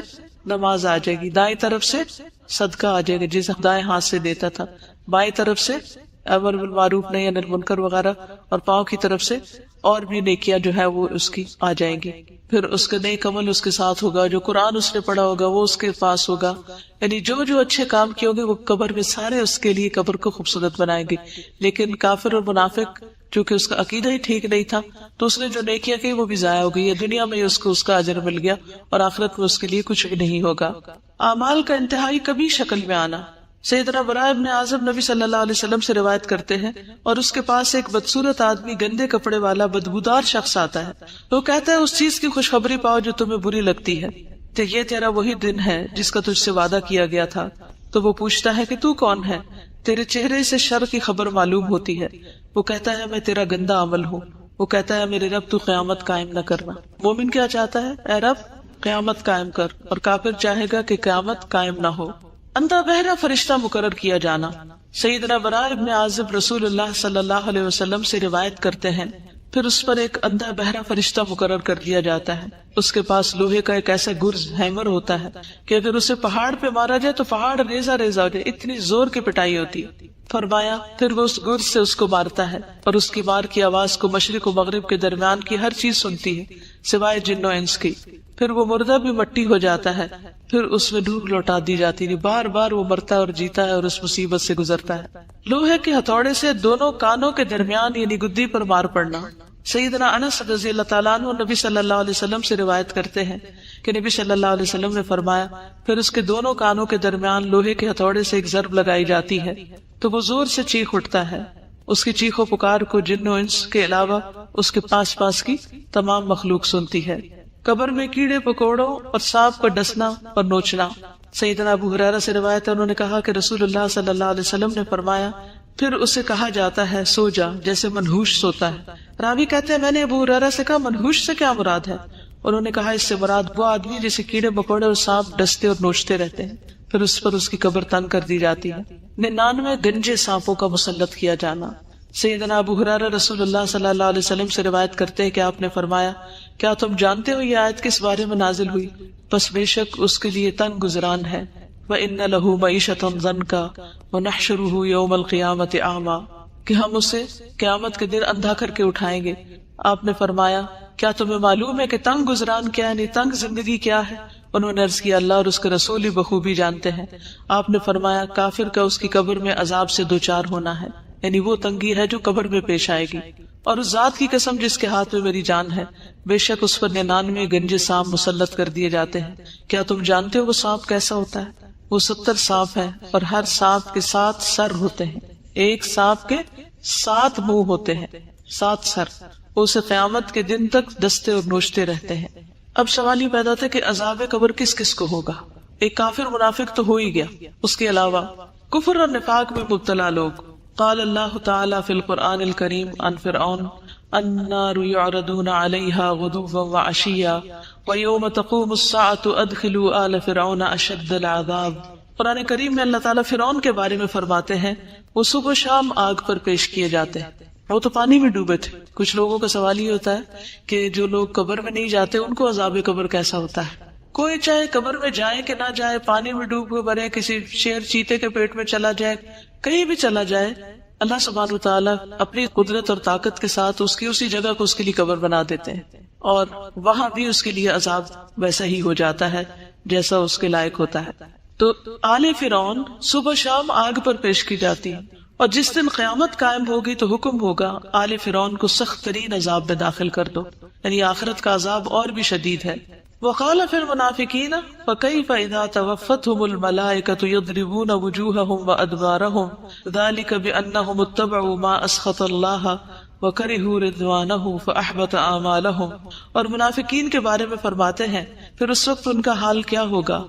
نماز آ جائے گی، دائیں طرف سے صدقہ آ جائے گا جسے دائیں ہاتھ سے دیتا تھا، بائیں طرف سے امر بالمعروف نہی عن المنکر وغیرہ، اور پاؤں کی طرف سے اور بھی نیکیاں جو ہے وہ اس کی آ جائیں گی۔ پھر اس کے نیک عمل اس کے ساتھ ہوگا، جو قرآن اس نے پڑھا ہوگا وہ اس کے پاس ہوگا، یعنی جو جو اچھے کام کیے ہوگے وہ قبر میں سارے اس کے لیے قبر کو خوبصورت بنائیں گے۔ لیکن کافر اور منافق چونکہ اس کا عقیدہ ہی ٹھیک نہیں تھا تو اس نے جو نیکیاں کی وہ بھی ضائع ہو گئی ہے، دنیا میں اس کو اس کا اجر مل گیا اور آخرت میں اس کے لیے کچھ بھی نہیں ہوگا۔ اعمال کا انتہائی کبھی شکل میں آنا۔ سیدنا براء بن عازب نبی صلی اللہ علیہ وسلم سے روایت کرتے ہیں، اور اس کے پاس ایک بدصورت آدمی گندے کپڑے والا بدبودار شخص آتا ہے، وہ کہتا ہے اس چیز کی خوشخبری پاؤ جو تمہیں بری لگتی ہے، کہ یہ تیرا وہی دن ہے جس کا تجھ سے وعدہ کیا گیا تھا۔ تو وہ پوچھتا ہے کہ تو کون ہے؟ تیرے چہرے سے شر کی خبر معلوم ہوتی ہے۔ وہ کہتا ہے میں تیرا گندا عمل ہوں۔ وہ کہتا ہے میرے رب تو قیامت قائم نہ کرنا۔ مومن کیا چاہتا ہے؟ اے رب قیامت قائم کر، اور کافر چاہے گا کہ قیامت قائم نہ ہو۔ اندھا بہرا فرشتہ مقرر کیا جانا۔ سیدنا براء بن عازب رسول اللہ صلی اللہ علیہ وسلم سے روایت کرتے ہیں، پھر اس پر ایک اندھا بہرا فرشتہ مقرر کر دیا جاتا ہے۔ اس کے پاس لوہے کا ایک ایسا گرز ہیمر ہوتا ہے کہ اگر اسے پہاڑ پہ مارا جائے تو پہاڑ ریزہ ریزہ ہو جائے، اتنی زور کی پٹائی ہوتی ہے۔ فرمایا پھر وہ اس گرز سے اس کو مارتا ہے، اور اس کی مار کی آواز کو مشرق و مغرب کے درمیان کی ہر چیز سنتی ہے سوائے جن و انس کی۔ پھر وہ مردہ بھی مٹی ہو جاتا ہے، پھر اس میں روح لوٹا دی جاتی ہے، بار بار وہ مرتا ہے اور جیتا ہے اور اس مصیبت سے گزرتا ہے۔ لوہے کے ہتھوڑے سے دونوں کانوں کے درمیان یعنی گدی پر مار پڑنا۔ سیدنا انس رضی اللہ تعالیٰ عنہ نبی صلی اللہ علیہ وسلم سے روایت کرتے ہیں کہ نبی صلی اللہ علیہ وسلم نے فرمایا پھر اس کے دونوں کانوں کے درمیان لوہے کے ہتھوڑے سے ایک ضرب لگائی جاتی ہے تو وہ زور سے چیخ اٹھتا ہے۔ اس کی چیخ و پکار کو جن و انس کے علاوہ اس کے پاس پاس کی تمام مخلوق سنتی ہے۔ قبر میں کیڑے پکوڑوں اور سانپ کا ڈسنا اور نوچنا۔ سیدنا ابو ہریرہ سے روایت ہے، انہوں نے کہا کہ رسول اللہ صلی اللہ علیہ وسلم نے فرمایا پھر اسے کہا جاتا ہے سو جا جیسے منحوش سوتا ہے۔ راوی کہتے ہیں میں نے ابو ہریرہ سے کہا منحوش سے کیا مراد ہے؟ انہوں نے کہا اس سے مراد وہ آدمی جسے کیڑے مکوڑے اور سانپ ڈستے اور نوچتے رہتے ہیں، پھر اس پر اس کی قبر تنگ کر دی جاتی ہے۔ 99 گنجے سانپوں کا مسلط کیا جانا۔ سیدنا ابو ہریرہ رسول اللہ صلی اللہ علیہ وسلم سے روایت کرتے ہیں کہ آپ نے فرمایا کیا تم جانتے ہو یہ آیت کس بارے میں نازل ہوئی؟ بس بے شک اس کے لیے تنگ گزران ہے، وَإِنَّ لَهُ مَعِيشَةً ضَنْكَ وَنَحْشُرُهُ يَوْمَ الْقِيَامَةِ أَعْمَى، کہ ہم اسے قیامت کے دن اندھا کر کے اٹھائیں گے۔ آپ نے فرمایا کیا تمہیں معلوم ہے کہ تنگ گزران کیا ہے، یعنی تنگ زندگی کیا ہے؟ انہوں نے عرض کیا اللہ اور اس کے رسول ہی بخوبی جانتے ہیں۔ آپ نے فرمایا کافر کا اس کی قبر میں عذاب سے دوچار ہونا ہے، یعنی وہ تنگی ہے جو قبر میں پیش آئے گی، اور اس ذات کی قسم جس کے ہاتھ میں میری جان ہے بے شک اس پر 99 گنجے سانپ مسلط کر دیے جاتے ہیں۔ کیا تم جانتے ہو وہ سانپ کیسا ہوتا ہے؟ وہ 70 سانپ ہیں اور ہر سانپ کے 7 سر ہوتے ہیں، ایک سانپ کے 7 منہ ہوتے ہیں، 7 سر، وہ اسے قیامت کے دن تک ڈستے اور نوچتے رہتے ہیں۔ اب سوال یہ پیدا ہوتا ہے کہ عذاب قبر کس کس کو ہوگا؟ ایک کافر منافق تو ہو ہی گیا، اس کے علاوہ کفر اور نفاق میں مبتلا لوگ۔ قال اللہ تعالی فی القرآن الکریم عن فرعون النار یعرضون علیہا غدوا وعشیا ویوم تقوم الساعة ادخلوا آل فرعون اشد العذاب۔ قرآن کریم میں اللہ تعالیٰ فرعون کے بارے میں فرماتے ہیں وہ صبح و شام آگ پر پیش کیے جاتے ہیں، وہ تو پانی میں ڈوبے تھے۔ کچھ لوگوں کا سوال یہ ہوتا ہے کہ جو لوگ قبر میں نہیں جاتے ان کو عذاب قبر کیسا ہوتا ہے؟ کوئی چاہے قبر میں جائے کہ نہ جائے، پانی میں ڈوب کے مرے، کسی شیر چیتے کے پیٹ میں چلا جائے، کہیں بھی چلا جائے، اللہ سبحانہ وتعالیٰ اپنی قدرت اور طاقت کے ساتھ اس کی اسی جگہ کو اس کے لیے قبر بنا دیتے ہیں، اور وہاں بھی اس کے لیے عذاب ویسا ہی ہو جاتا ہے جیسا اس کے لائق ہوتا ہے۔ تو آل فرعون صبح شام آگ پر پیش کی جاتی ہے، اور جس دن قیامت قائم ہوگی تو حکم ہوگا آل فرعون کو سخت ترین عذاب میں داخل کر دو، یعنی آخرت کا عذاب اور بھی شدید ہے۔ وقال فی المنافقین فکیف اذا توفتهم الملائکۃ یضربون وجوہهم وادبارهم ذلک بانہم اتبعوا ما اسخط اللہ وَكَرِهُوا رِضْوَانَهُ فَأَحْبَطَ أَعْمَالَهُمْ. اور منافقین کے بارے میں فرماتے ہیں پھر اس وقت ان کا حال کیا ہوگا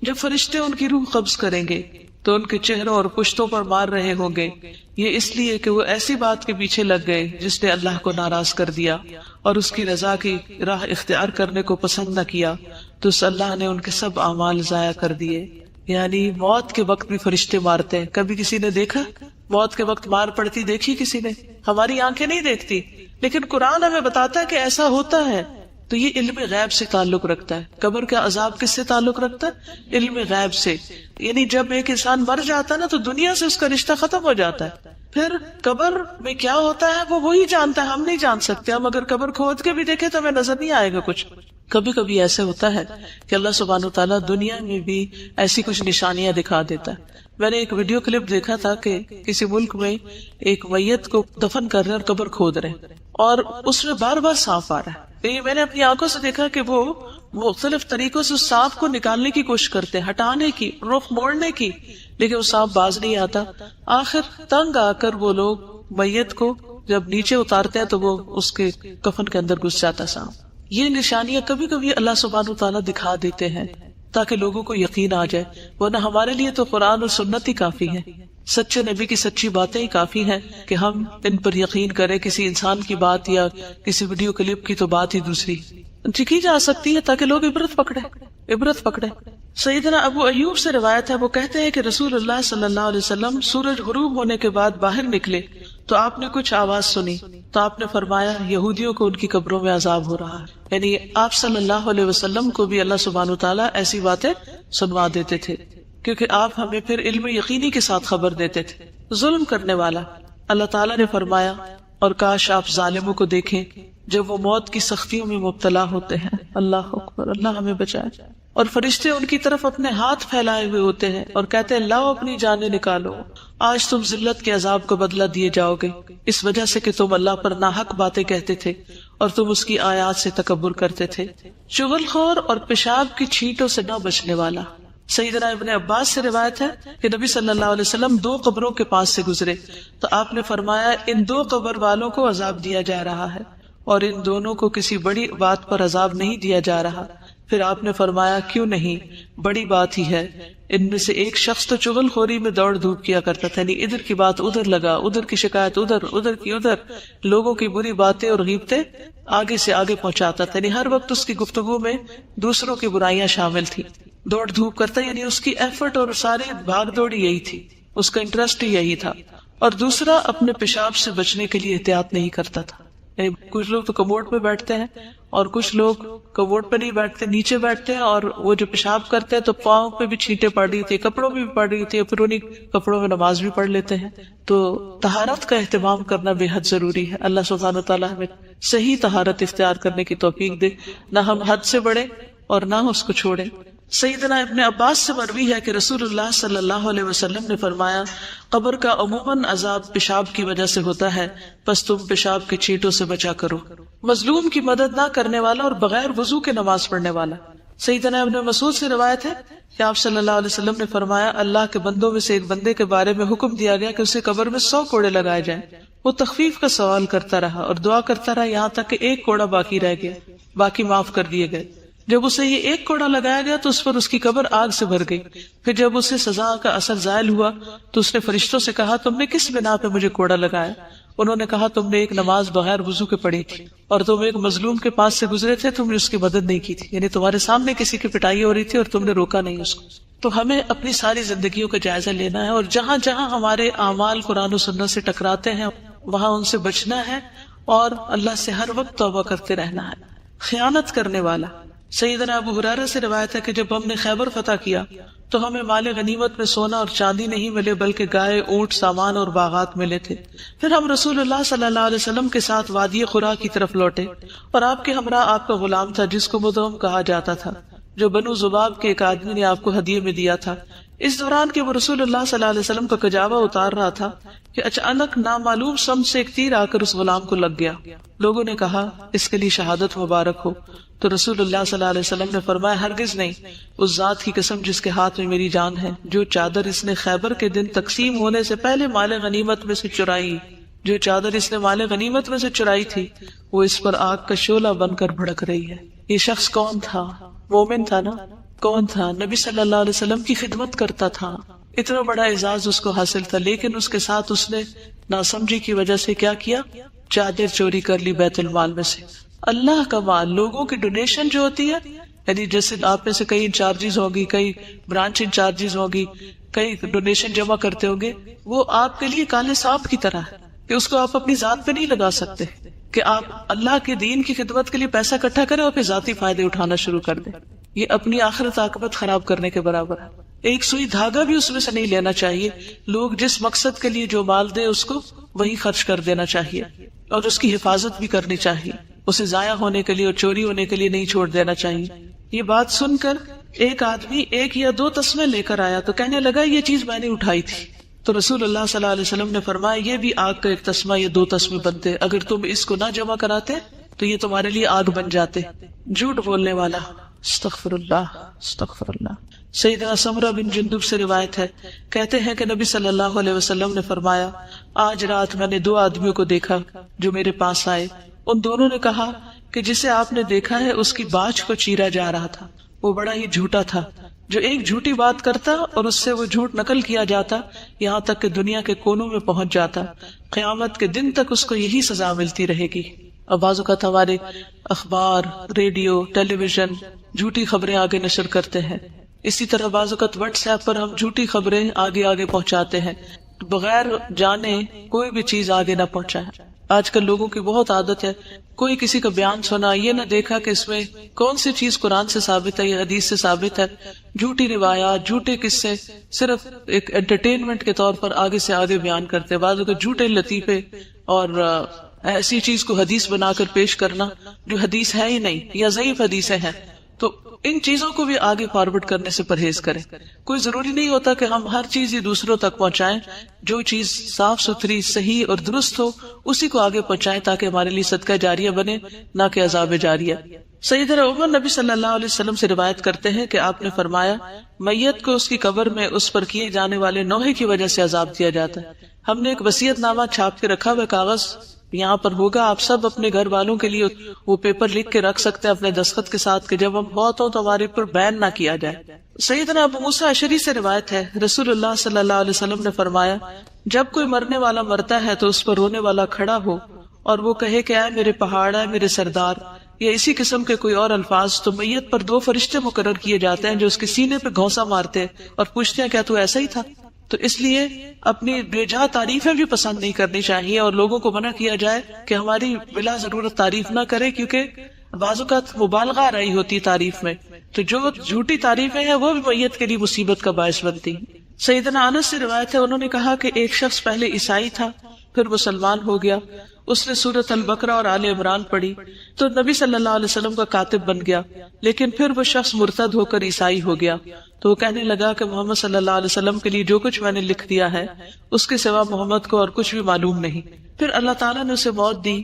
جب فرشتے ان کی روح قبض کریں گے تو ان کے چہروں اور پشتوں پر مار رہے ہوں گے، یہ اس لیے کہ وہ ایسی بات کے پیچھے لگ گئے جس نے اللہ کو ناراض کر دیا اور اس کی رضا کی راہ اختیار کرنے کو پسند نہ کیا، تو اس اللہ نے ان کے سب اعمال ضائع کر دیے. یعنی موت کے وقت بھی فرشتے مارتے ہیں. کبھی کسی نے دیکھا موت کے وقت مار پڑتی دیکھی کسی نے؟ ہماری آنکھیں نہیں دیکھتی، لیکن قرآن ہمیں بتاتا ہے کہ ایسا ہوتا ہے. تو یہ علم غیب سے تعلق رکھتا ہے. قبر کا عذاب کس سے تعلق رکھتا ہے؟ علم غیب سے. یعنی جب ایک انسان مر جاتا ہے نا تو دنیا سے اس کا رشتہ ختم ہو جاتا ہے. پھر قبر میں کیا ہوتا ہے وہ وہی جانتا ہے، ہم نہیں جان سکتے. ہم اگر قبر کھود کے بھی دیکھیں تو ہمیں نظر نہیں آئے گا کچھ. کبھی کبھی ایسے ہوتا ہے کہ اللہ سبحانہ وتعالیٰ دنیا میں بھی ایسی کچھ نشانیاں دکھا دیتا ہے. میں نے ایک ویڈیو کلپ دیکھا تھا کہ کسی ملک میں ایک میت کو دفن کر رہے اور قبر کھود رہے اور اس میں بار بار سانپ آ رہا ہے. یہ میں نے اپنی آنکھوں سے دیکھا کہ وہ مختلف طریقوں سے اس سانپ کو نکالنے کی کوشش کرتے ہیں، ہٹانے کی، رخ موڑنے کی، لیکن وہ سانپ باز نہیں آتا. آخر تنگ آ کر وہ لوگ میت کو جب نیچے اتارتے ہیں تو وہ اس کے کفن کے اندر گھس جاتا سانپ. یہ نشانیاں کبھی کبھی اللہ سبحانہ وتعالیٰ دکھا دیتے ہیں تاکہ لوگوں کو یقین آ جائے، ورنہ ہمارے لیے تو قرآن اور سنت ہی کافی ہے، سچے نبی کی سچی باتیں ہی کافی ہیں کہ ہم ان پر یقین کریں. کسی انسان کی بات یا کسی ویڈیو کلپ کی تو بات ہی دوسری کی جا سکتی ہے تاکہ لوگ عبرت پکڑے. سیدنا ابو ایوب سے روایت ہے، وہ کہتے ہیں کہ رسول اللہ صلی اللہ علیہ وسلم سورج غروب ہونے کے بعد باہر نکلے تو آپ نے کچھ آواز سنی تو آپ نے فرمایا یہودیوں کو ان کی قبروں میں عذاب ہو رہا ہے. یعنی آپ صلی اللہ علیہ وسلم کو بھی اللہ سبحانہ تعالیٰ ایسی باتیں سنوا دیتے تھے کیونکہ آپ ہمیں پھر علم یقینی کے ساتھ خبر دیتے تھے. ظلم کرنے والا اللہ تعالیٰ نے فرمایا اور کاش آپ ظالموں کو دیکھیں جب وہ موت کی سختیوں میں مبتلا ہوتے ہیں. اللہ اکبر، اللہ ہمیں بچائے. اور فرشتے ان کی طرف اپنے ہاتھ پھیلائے ہوئے ہوتے ہیں اور کہتے ہیں لاؤ اپنی جانیں نکالو، آج تم ذلت کے عذاب کو بدلہ دیے جاؤ گے اس وجہ سے کہ تم اللہ پر ناحق باتیں کہتے تھے اور تم اس کی آیات سے تکبر کرتے تھے. چغل خور اور پیشاب کی چھینٹوں سے نہ بچنے والا. سیدنا ابن عباس سے روایت ہے کہ نبی صلی اللہ علیہ وسلم 2 قبروں کے پاس سے گزرے تو آپ نے فرمایا ان 2 قبر والوں کو عذاب دیا جا رہا ہے اور ان دونوں کو کسی بڑی بات پر عذاب نہیں دیا جا رہا. پھر آپ نے فرمایا کیوں نہیں، بڑی بات ہی ہے. ان میں سے ایک شخص تو چغل خوری میں دوڑ دھوپ کیا کرتا تھا، یعنی ادھر کی بات ادھر لگا، ادھر کی شکایت ادھر، ادھر کی ادھر، لوگوں کی بری باتیں اور غیبتیں آگے سے آگے پہنچاتا تھا. یعنی ہر وقت اس کی گفتگو میں دوسروں کی برائیاں شامل تھی. دوڑ دھوپ کرتا یعنی اس کی ایفرٹ اور ساری بھاگ دوڑی یہی تھی، اس کا انٹرسٹ ہی یہی تھا. اور دوسرا اپنے پیشاب سے بچنے کے لیے احتیاط نہیں کرتا تھا. کچھ لوگ تو کموڈ پہ بیٹھتے ہیں اور کچھ لوگ کموڈ پہ نہیں بیٹھتے، نیچے بیٹھتے ہیں اور وہ جو پیشاب کرتے ہیں تو پاؤں پہ بھی چھینٹیں پڑ رہی ہوتی ہے، کپڑوں میں بھی پڑ رہی ہوتی ہے، پھر انہیں کپڑوں میں نماز بھی پڑھ لیتے ہیں. تو طہارت کا اہتمام کرنا بے حد ضروری ہے. اللہ سبحانہ تعالیٰ ہمیں صحیح طہارت اختیار کرنے کی توفیق دے، نہ ہم حد سے بڑھیں اور نہ اس کو چھوڑیں. سیدنا ابن عباس سے مروی ہے کہ رسول اللہ صلی اللہ علیہ وسلم نے فرمایا قبر کا عموماً عذاب پیشاب کی وجہ سے ہوتا ہے، پس تم پیشاب کے چھینٹوں سے بچا کرو. مظلوم کی مدد نہ کرنے والا اور بغیر وضو کے نماز پڑھنے والا. سیدنا ابن مسعود سے روایت ہے کہ آپ صلی اللہ علیہ وسلم نے فرمایا اللہ کے بندوں میں سے ایک بندے کے بارے میں حکم دیا گیا کہ اسے قبر میں 100 کوڑے لگائے جائیں. وہ تخفیف کا سوال کرتا رہا اور دعا کرتا رہا یہاں تک کہ 1 کوڑا باقی رہ گیا، باقی معاف کر دیے گئے. جب اسے یہ 1 کوڑا لگایا گیا تو اس پر اس کی قبر آگ سے بھر گئی. پھر جب اسے سزا کا اثر زائل ہوا تو اس نے فرشتوں سے کہا تم نے کس بنا پہ مجھے کوڑا لگایا؟ انہوں نے کہا تم نے ایک نماز بغیر وضو کے پڑھی تھی اور تم ایک مظلوم کے پاس سے گزرے تھے، تم نے اس کی مدد نہیں کی تھی. یعنی تمہارے سامنے کسی کی پٹائی ہو رہی تھی اور تم نے روکا نہیں اس کو. تو ہمیں اپنی ساری زندگیوں کا جائزہ لینا ہے اور جہاں جہاں ہمارے اعمال قرآن و سنت سے ٹکراتے ہیں وہاں ان سے بچنا ہے اور اللہ سے ہر وقت توبہ کرتے رہنا ہے. خیانت کرنے والا. سیدنا ابو ہریرہ سے روایت ہے کہ جب ہم نے خیبر فتح کیا تو ہمیں مال غنیمت میں سونا اور چاندی نہیں ملے بلکہ گائے، اونٹ، سامان اور باغات ملے تھے. پھر ہم رسول اللہ صلی اللہ علیہ وسلم کے ساتھ وادی خرا کی طرف لوٹے اور آپ کے ہمراہ آپ کا غلام تھا جس کو مدعم کہا جاتا تھا، جو بنو ذباب کے ایک آدمی نے آپ کو ہدیے میں دیا تھا. اس دوران کہ وہ رسول اللہ صلی اللہ علیہ وسلم کا کجاوا اتار رہا تھا کہ اچانک نامعلوم سمت سے ایک تیر آ کر اس غلام کو لگ گیا. لوگوں نے کہا اس کے لیے شہادت مبارک ہو. تو رسول اللہ صلی اللہ علیہ وسلم نے فرمایا ہرگز نہیں، اس ذات کی قسم جس کے ہاتھ میں میری جان ہے، جو چادر اس نے خیبر کے دن تقسیم ہونے سے پہلے مال غنیمت میں سے چرائی جو چادر اس نے مال غنیمت میں سے چرائی تھی وہ اس پر آگ کا شعلہ بن کر بھڑک رہی ہے. یہ شخص کون تھا؟ مومن تھا نا. کون تھا؟ نبی صلی اللہ علیہ وسلم کی خدمت کرتا تھا. اتنا بڑا اعزاز اس کو حاصل تھا، لیکن اس کے ساتھ اس نے ناسمجھی کی وجہ سے کیا کیا؟ چادر چوری کر لی بیت المال میں سے. اللہ کا مال، لوگوں کی ڈونیشن جو ہوتی ہے، یعنی جیسے آپ میں سے کئی انچارجز ہوگی، کئی برانچ انچارجز ہوگی، کئی ڈونیشن جمع کرتے ہوں گے، وہ آپ کے لیے کالے سانپ کی طرح ہے کہ اس کو آپ اپنی ذات پہ نہیں لگا سکتے کہ آپ اللہ کے دین کی خدمت کے لیے پیسہ اکٹھا کریں اور پھر ذاتی فائدے اٹھانا شروع کر دیں. یہ اپنی آخرت عاقبت خراب کرنے کے برابر ہے. ایک سوئی دھاگا بھی اس میں سے نہیں لینا چاہیے. لوگ جس مقصد کے لیے جو مال دیں اس کو وہی خرچ کر دینا چاہیے اور اس کی حفاظت بھی کرنی چاہیے. اسے ضائع ہونے کے لیے اور چوری ہونے کے لیے نہیں چھوڑ دینا چاہیے. یہ بات سن کر ایک آدمی 1 یا 2 تسمے لے کر آیا تو کہنے لگا یہ چیز میں نے اٹھائی تھی. تو رسول اللہ صلی اللہ علیہ وسلم نے فرمایا یہ بھی آگ کا 1 تسمہ یا 2 تسمے بنتے، اگر تم اس کو نہ جمع کراتے تو یہ تمہارے لیے آگ بن جاتے. جھوٹ بولنے والا، استغفر اللہ استغفر اللہ. سیدنا سمرہ بن جندب سے روایت ہے، کہتے ہیں کہ نبی صلی اللہ علیہ وسلم نے فرمایا آج رات میں نے 2 آدمیوں کو دیکھا جو میرے پاس آئے. ان دونوں نے کہا کہ جسے آپ نے دیکھا ہے اس کی باچھ کو چیرا جا رہا تھا. وہ بڑا ہی جھوٹا تھا. جو ایک جھوٹی بات کرتا اور اس سے وہ جھوٹ نقل کیا جاتا یہاں تک کہ دنیا کے کونوں میں پہنچ جاتا. قیامت کے دن تک اس کو یہی سزا ملتی رہے گی. اور بعض اوقات ہمارے اخبار، ریڈیو، ٹیلی ویژن جھوٹی خبریں آگے نشر کرتے ہیں. اسی طرح بعض اوقات واٹس ایپ پر ہم جھوٹی خبریں آگے پہنچاتے ہیں بغیر جانے کوئی بھی چیز آگے نہ پہنچائے. آج کل لوگوں کی بہت عادت ہے، کوئی کسی کا بیان سنا، یہ نہ دیکھا کہ اس میں کون سی چیز قرآن سے ثابت ہے یا حدیث سے ثابت ہے. جھوٹی روایات، جھوٹے قصے صرف ایک انٹرٹینمنٹ کے طور پر آگے سے آگے بیان کرتے. بعض اوقات جھوٹے لطیفے اور ایسی چیز کو حدیث بنا کر پیش کرنا جو حدیث ہے ہی نہیں یا ضعیف حدیثیں ہیں. تو ان چیزوں کو بھی آگے فارورڈ کرنے سے پرہیز کریں. کوئی ضروری نہیں ہوتا کہ ہم ہر چیز ہی دوسروں تک پہنچائیں. جو چیز صاف ستھری، صحیح اور درست ہو اسی کو آگے پہنچائیں تاکہ ہمارے لیے صدقہ جاریہ بنے، نہ کہ عذاب جاریہ. سیدنا عمر نبی صلی اللہ علیہ وسلم سے روایت کرتے ہیں کہ آپ نے فرمایا میت کو اس کی قبر میں اس پر کیے جانے والے نوحے کی وجہ سے عذاب دیا جاتا ہے. ہم نے ایک وصیت نامہ چھاپ کے رکھا ہوا کاغذ یہاں پر ہوگا، آپ سب اپنے گھر والوں کے لیے وہ پیپر لکھ کے رکھ سکتے ہیں اپنے دستخط کے ساتھ کہ جب ہم بہت ہوں تو ہمارے پر بین نہ کیا جائے. سیدنا ابو موسیٰ اشعری سے روایت ہے، رسول اللہ صلی اللہ علیہ وسلم نے فرمایا جب کوئی مرنے والا مرتا ہے تو اس پر رونے والا کھڑا ہو اور وہ کہے کہ اے میرے پہاڑ، اے میرے سردار، یا اسی قسم کے کوئی اور الفاظ، تو میت پر 2 فرشتے مقرر کیے جاتے ہیں جو اس کے سینے پہ گھونسا مارتے اور پوچھتے ہیں کیا تو ایسا ہی تھا. تو اس لیے اپنی بے جا تعریفیں بھی پسند نہیں کرنی چاہیے اور لوگوں کو منع کیا جائے کہ ہماری بلا ضرورت تعریف نہ کرے، کیونکہ بعض اوقات مبالغہ آ رہی ہوتی تعریف میں. تو جو جھوٹی تعریفیں ہیں وہ بھی میت کے لیے مصیبت کا باعث بنتی. سیدنا انس سے روایت ہے، انہوں نے کہا کہ ایک شخص پہلے عیسائی تھا پھر مسلمان ہو گیا. اس نے سورۃ البقرہ اور آل عمران پڑھی تو نبی صلی اللہ علیہ وسلم کا کاتب بن گیا. لیکن پھر وہ شخص مرتد ہو کر عیسائی ہو گیا تو وہ کہنے لگا کہ محمد صلی اللہ علیہ وسلم کے لیے جو کچھ میں نے لکھ دیا ہے اس کے سوا محمد کو اور کچھ بھی معلوم نہیں. پھر اللہ تعالیٰ نے اسے موت دی،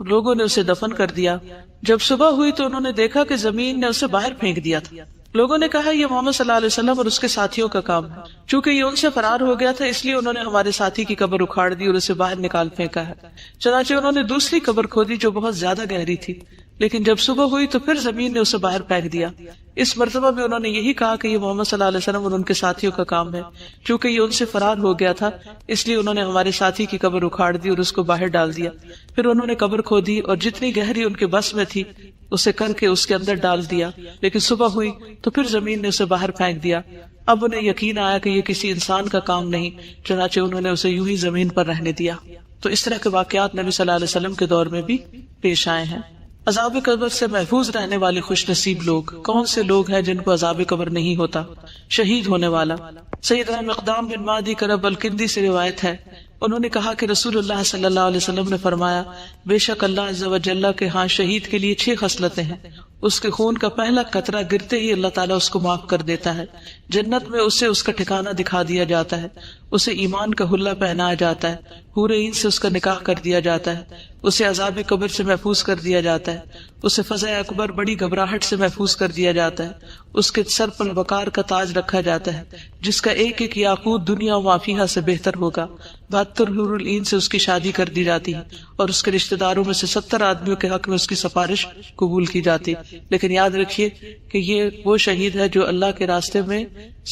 لوگوں نے اسے دفن کر دیا. جب صبح ہوئی تو انہوں نے دیکھا کہ زمین نے اسے باہر پھینک دیا تھا. لوگوں نے کہا یہ محمد صلی اللہ علیہ وسلم اور اس کے ساتھیوں کا کام ہے. چونکہ یہ ان سے فرار ہو گیا تھا اس لیے انہوں نے ہمارے ساتھی کی قبر اکھاڑ دی اور اسے باہر نکال پھینکا ہے. چنانچہ انہوں نے دوسری قبر کھودی جو بہت زیادہ گہری تھی، لیکن جب صبح ہوئی تو پھر زمین نے اسے باہر پھینک دیا. اس مرتبہ بھی انہوں نے یہی کہا کہ یہ محمد صلی اللہ علیہ وسلم اور ان کے ساتھیوں کا کام ہے. چونکہ یہ ان سے فرار ہو گیا تھا اس لیے انہوں نے ہمارے ساتھی کی قبر اکھاڑ دی اور اس کو باہر ڈال دیا. پھر انہوں نے قبر کھودی اور جتنی گہری ان کے بس میں تھی اسے کر کے اس کے اندر ڈال دیا، لیکن صبح ہوئی تو پھر زمین نے اسے باہر پھینک دیا. اب انہیں یقین آیا کہ یہ کسی انسان کا کام نہیں، چنانچہ انہوں نے اسے یوں ہی زمین پر رہنے دیا. تو اس طرح کے واقعات نبی صلی اللہ علیہ وسلم کے دور میں بھی پیش آئے ہیں. عذاب قبر سے محفوظ رہنے والے خوش نصیب لوگ کون سے لوگ ہیں جن کو عذاب قبر نہیں ہوتا؟ شہید ہونے والا. سیدنا مقدام بن مادی کرب الکندی سے روایت ہے، انہوں نے کہا کہ رسول اللہ صلی اللہ علیہ وسلم نے فرمایا بے شک اللہ عز و جل کے ہاں شہید کے لیے 6 خصلتیں ہیں. اس کے خون کا پہلا قطرہ گرتے ہی اللہ تعالیٰ اس کو معاف کر دیتا ہے. جنت میں اسے اس کا ٹھکانہ دکھا دیا جاتا ہے، اسے ایمان کا حلہ پہنایا جاتا ہے، حور عین سے اس کا نکاح کر دیا جاتا ہے، اسے عذاب قبر سے محفوظ کر دیا جاتا ہے، اسے فزع اکبر بڑی گھبراہٹ سے محفوظ کر دیا جاتا ہے، اس کے سر پر وقار کا تاج رکھا جاتا ہے جس کا ایک ایک یاقوت دنیا و ما فیہا سے بہتر ہوگا، 72 حور العین سے اس کی شادی کر دی جاتی ہے اور اس کے رشتہ داروں میں سے 70 آدمیوں کے حق میں اس کی سفارش قبول کی جاتی ہے۔ لیکن یاد رکھیے کہ یہ وہ شہید ہے جو اللہ کے راستے میں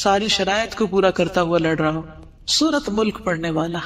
ساری شرائط کو پورا کرتا ہوا لڑ رہا ہو۔ سورۃ ملک پڑھنے والا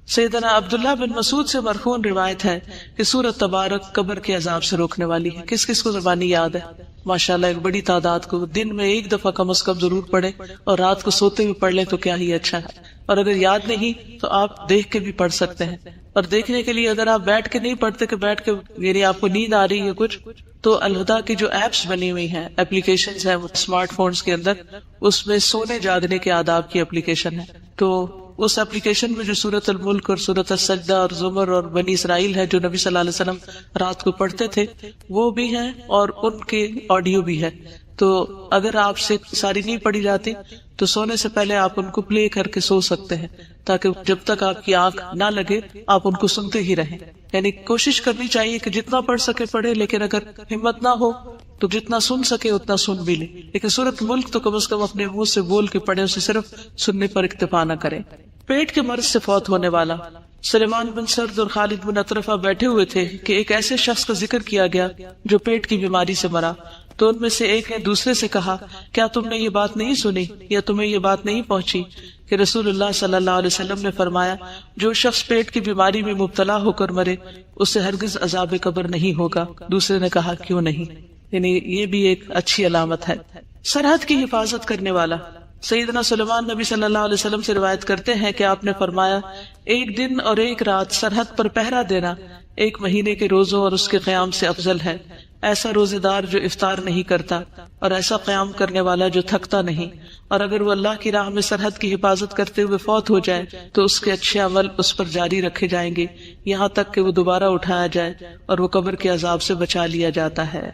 سیدنا عبداللہ بن مسعود سے مرفوع روایت ہے کہ سورۃ تبارک قبر کے عذاب سے روکنے والی ہے۔ کس کس کو زبانی یاد ہے؟ ماشاءاللہ ایک بڑی تعداد کو۔ دن میں ایک دفعہ کم از کم ضرور پڑھیں اور رات کو سوتے ہوئے پڑھ لیں تو کیا ہی اچھا ہے، اور اگر یاد نہیں تو آپ دیکھ کے بھی پڑھ سکتے ہیں۔ اور دیکھنے کے لیے اگر آپ بیٹھ کے نہیں پڑھتے کہ بیٹھ کے یعنی آپ کو نیند آ رہی ہے کچھ، تو الہدا کی جو ایپس بنی ہوئی ہیں، اپلیکیشنز ہیں اسمارٹ فونز کے اندر، اس میں سونے جاگنے کے آداب کی اپلیکیشن ہے، تو اس اپلیکیشن میں جو سورۃ الملک اور سورۃ السجدہ اور زمر اور بنی اسرائیل ہے جو نبی صلی اللہ علیہ وسلم رات کو پڑھتے تھے وہ بھی ہیں اور ان کے آڈیو بھی ہے، تو اگر آپ سے ساری نہیں پڑھی جاتی تو سونے سے پہلے آپ ان کو پلے کر کے سو سکتے ہیں تاکہ جب تک آپ کی آنکھ نہ لگے آپ ان کو سنتے ہی رہیں۔ یعنی کوشش کرنی چاہیے کہ جتنا پڑھ سکے پڑھے، لیکن اگر ہمت نہ ہو تو جتنا سن سکے اتنا سن بھی لیں، لیکن سورۃ ملک تو کم از کم اپنے منہ سے بول کے پڑھے، اسے صرف سننے پر اکتفا نہ کریں۔ پیٹ کے مرض سے فوت ہونے والا سلیمان بن سرد اور خالد بن اطرفہ بیٹھے ہوئے تھے کہ ایک ایسے شخص کا ذکر کیا گیا جو پیٹ کی بیماری سے مرا، تو ان میں سے ایک نے دوسرے سے کہا، کیا تم نے یہ بات نہیں سنی یا تمہیں یہ بات نہیں پہنچی کہ رسول اللہ صلی اللہ علیہ وسلم نے فرمایا جو شخص پیٹ کی بیماری میں مبتلا ہو کر مرے اسے ہرگز عذاب قبر نہیں ہوگا۔ دوسرے نے کہا کیوں نہیں، یعنی یہ بھی ایک اچھی علامت ہے۔ سرحد کی حفاظت کرنے والا سیدنا سلیمان نبی صلی اللہ علیہ وسلم سے روایت کرتے ہیں کہ آپ نے فرمایا ایک دن اور ایک رات سرحد پر پہرا دینا ایک مہینے کے روزوں اور اس کے قیام سے افضل ہے۔ ایسا روزے دار جو افطار نہیں کرتا اور ایسا قیام کرنے والا جو تھکتا نہیں، اور اگر وہ اللہ کی راہ میں سرحد کی حفاظت کرتے ہوئے فوت ہو جائے تو اس کے اچھے عمل اس پر جاری رکھے جائیں گے یہاں تک کہ وہ دوبارہ اٹھایا جائے اور وہ قبر کے عذاب سے بچا لیا جاتا ہے۔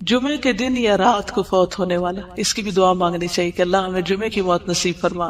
جمعے کے دن یا رات کو فوت ہونے والا، اس کی بھی دعا مانگنی چاہیے کہ اللہ ہمیں جمعے کی موت نصیب فرما۔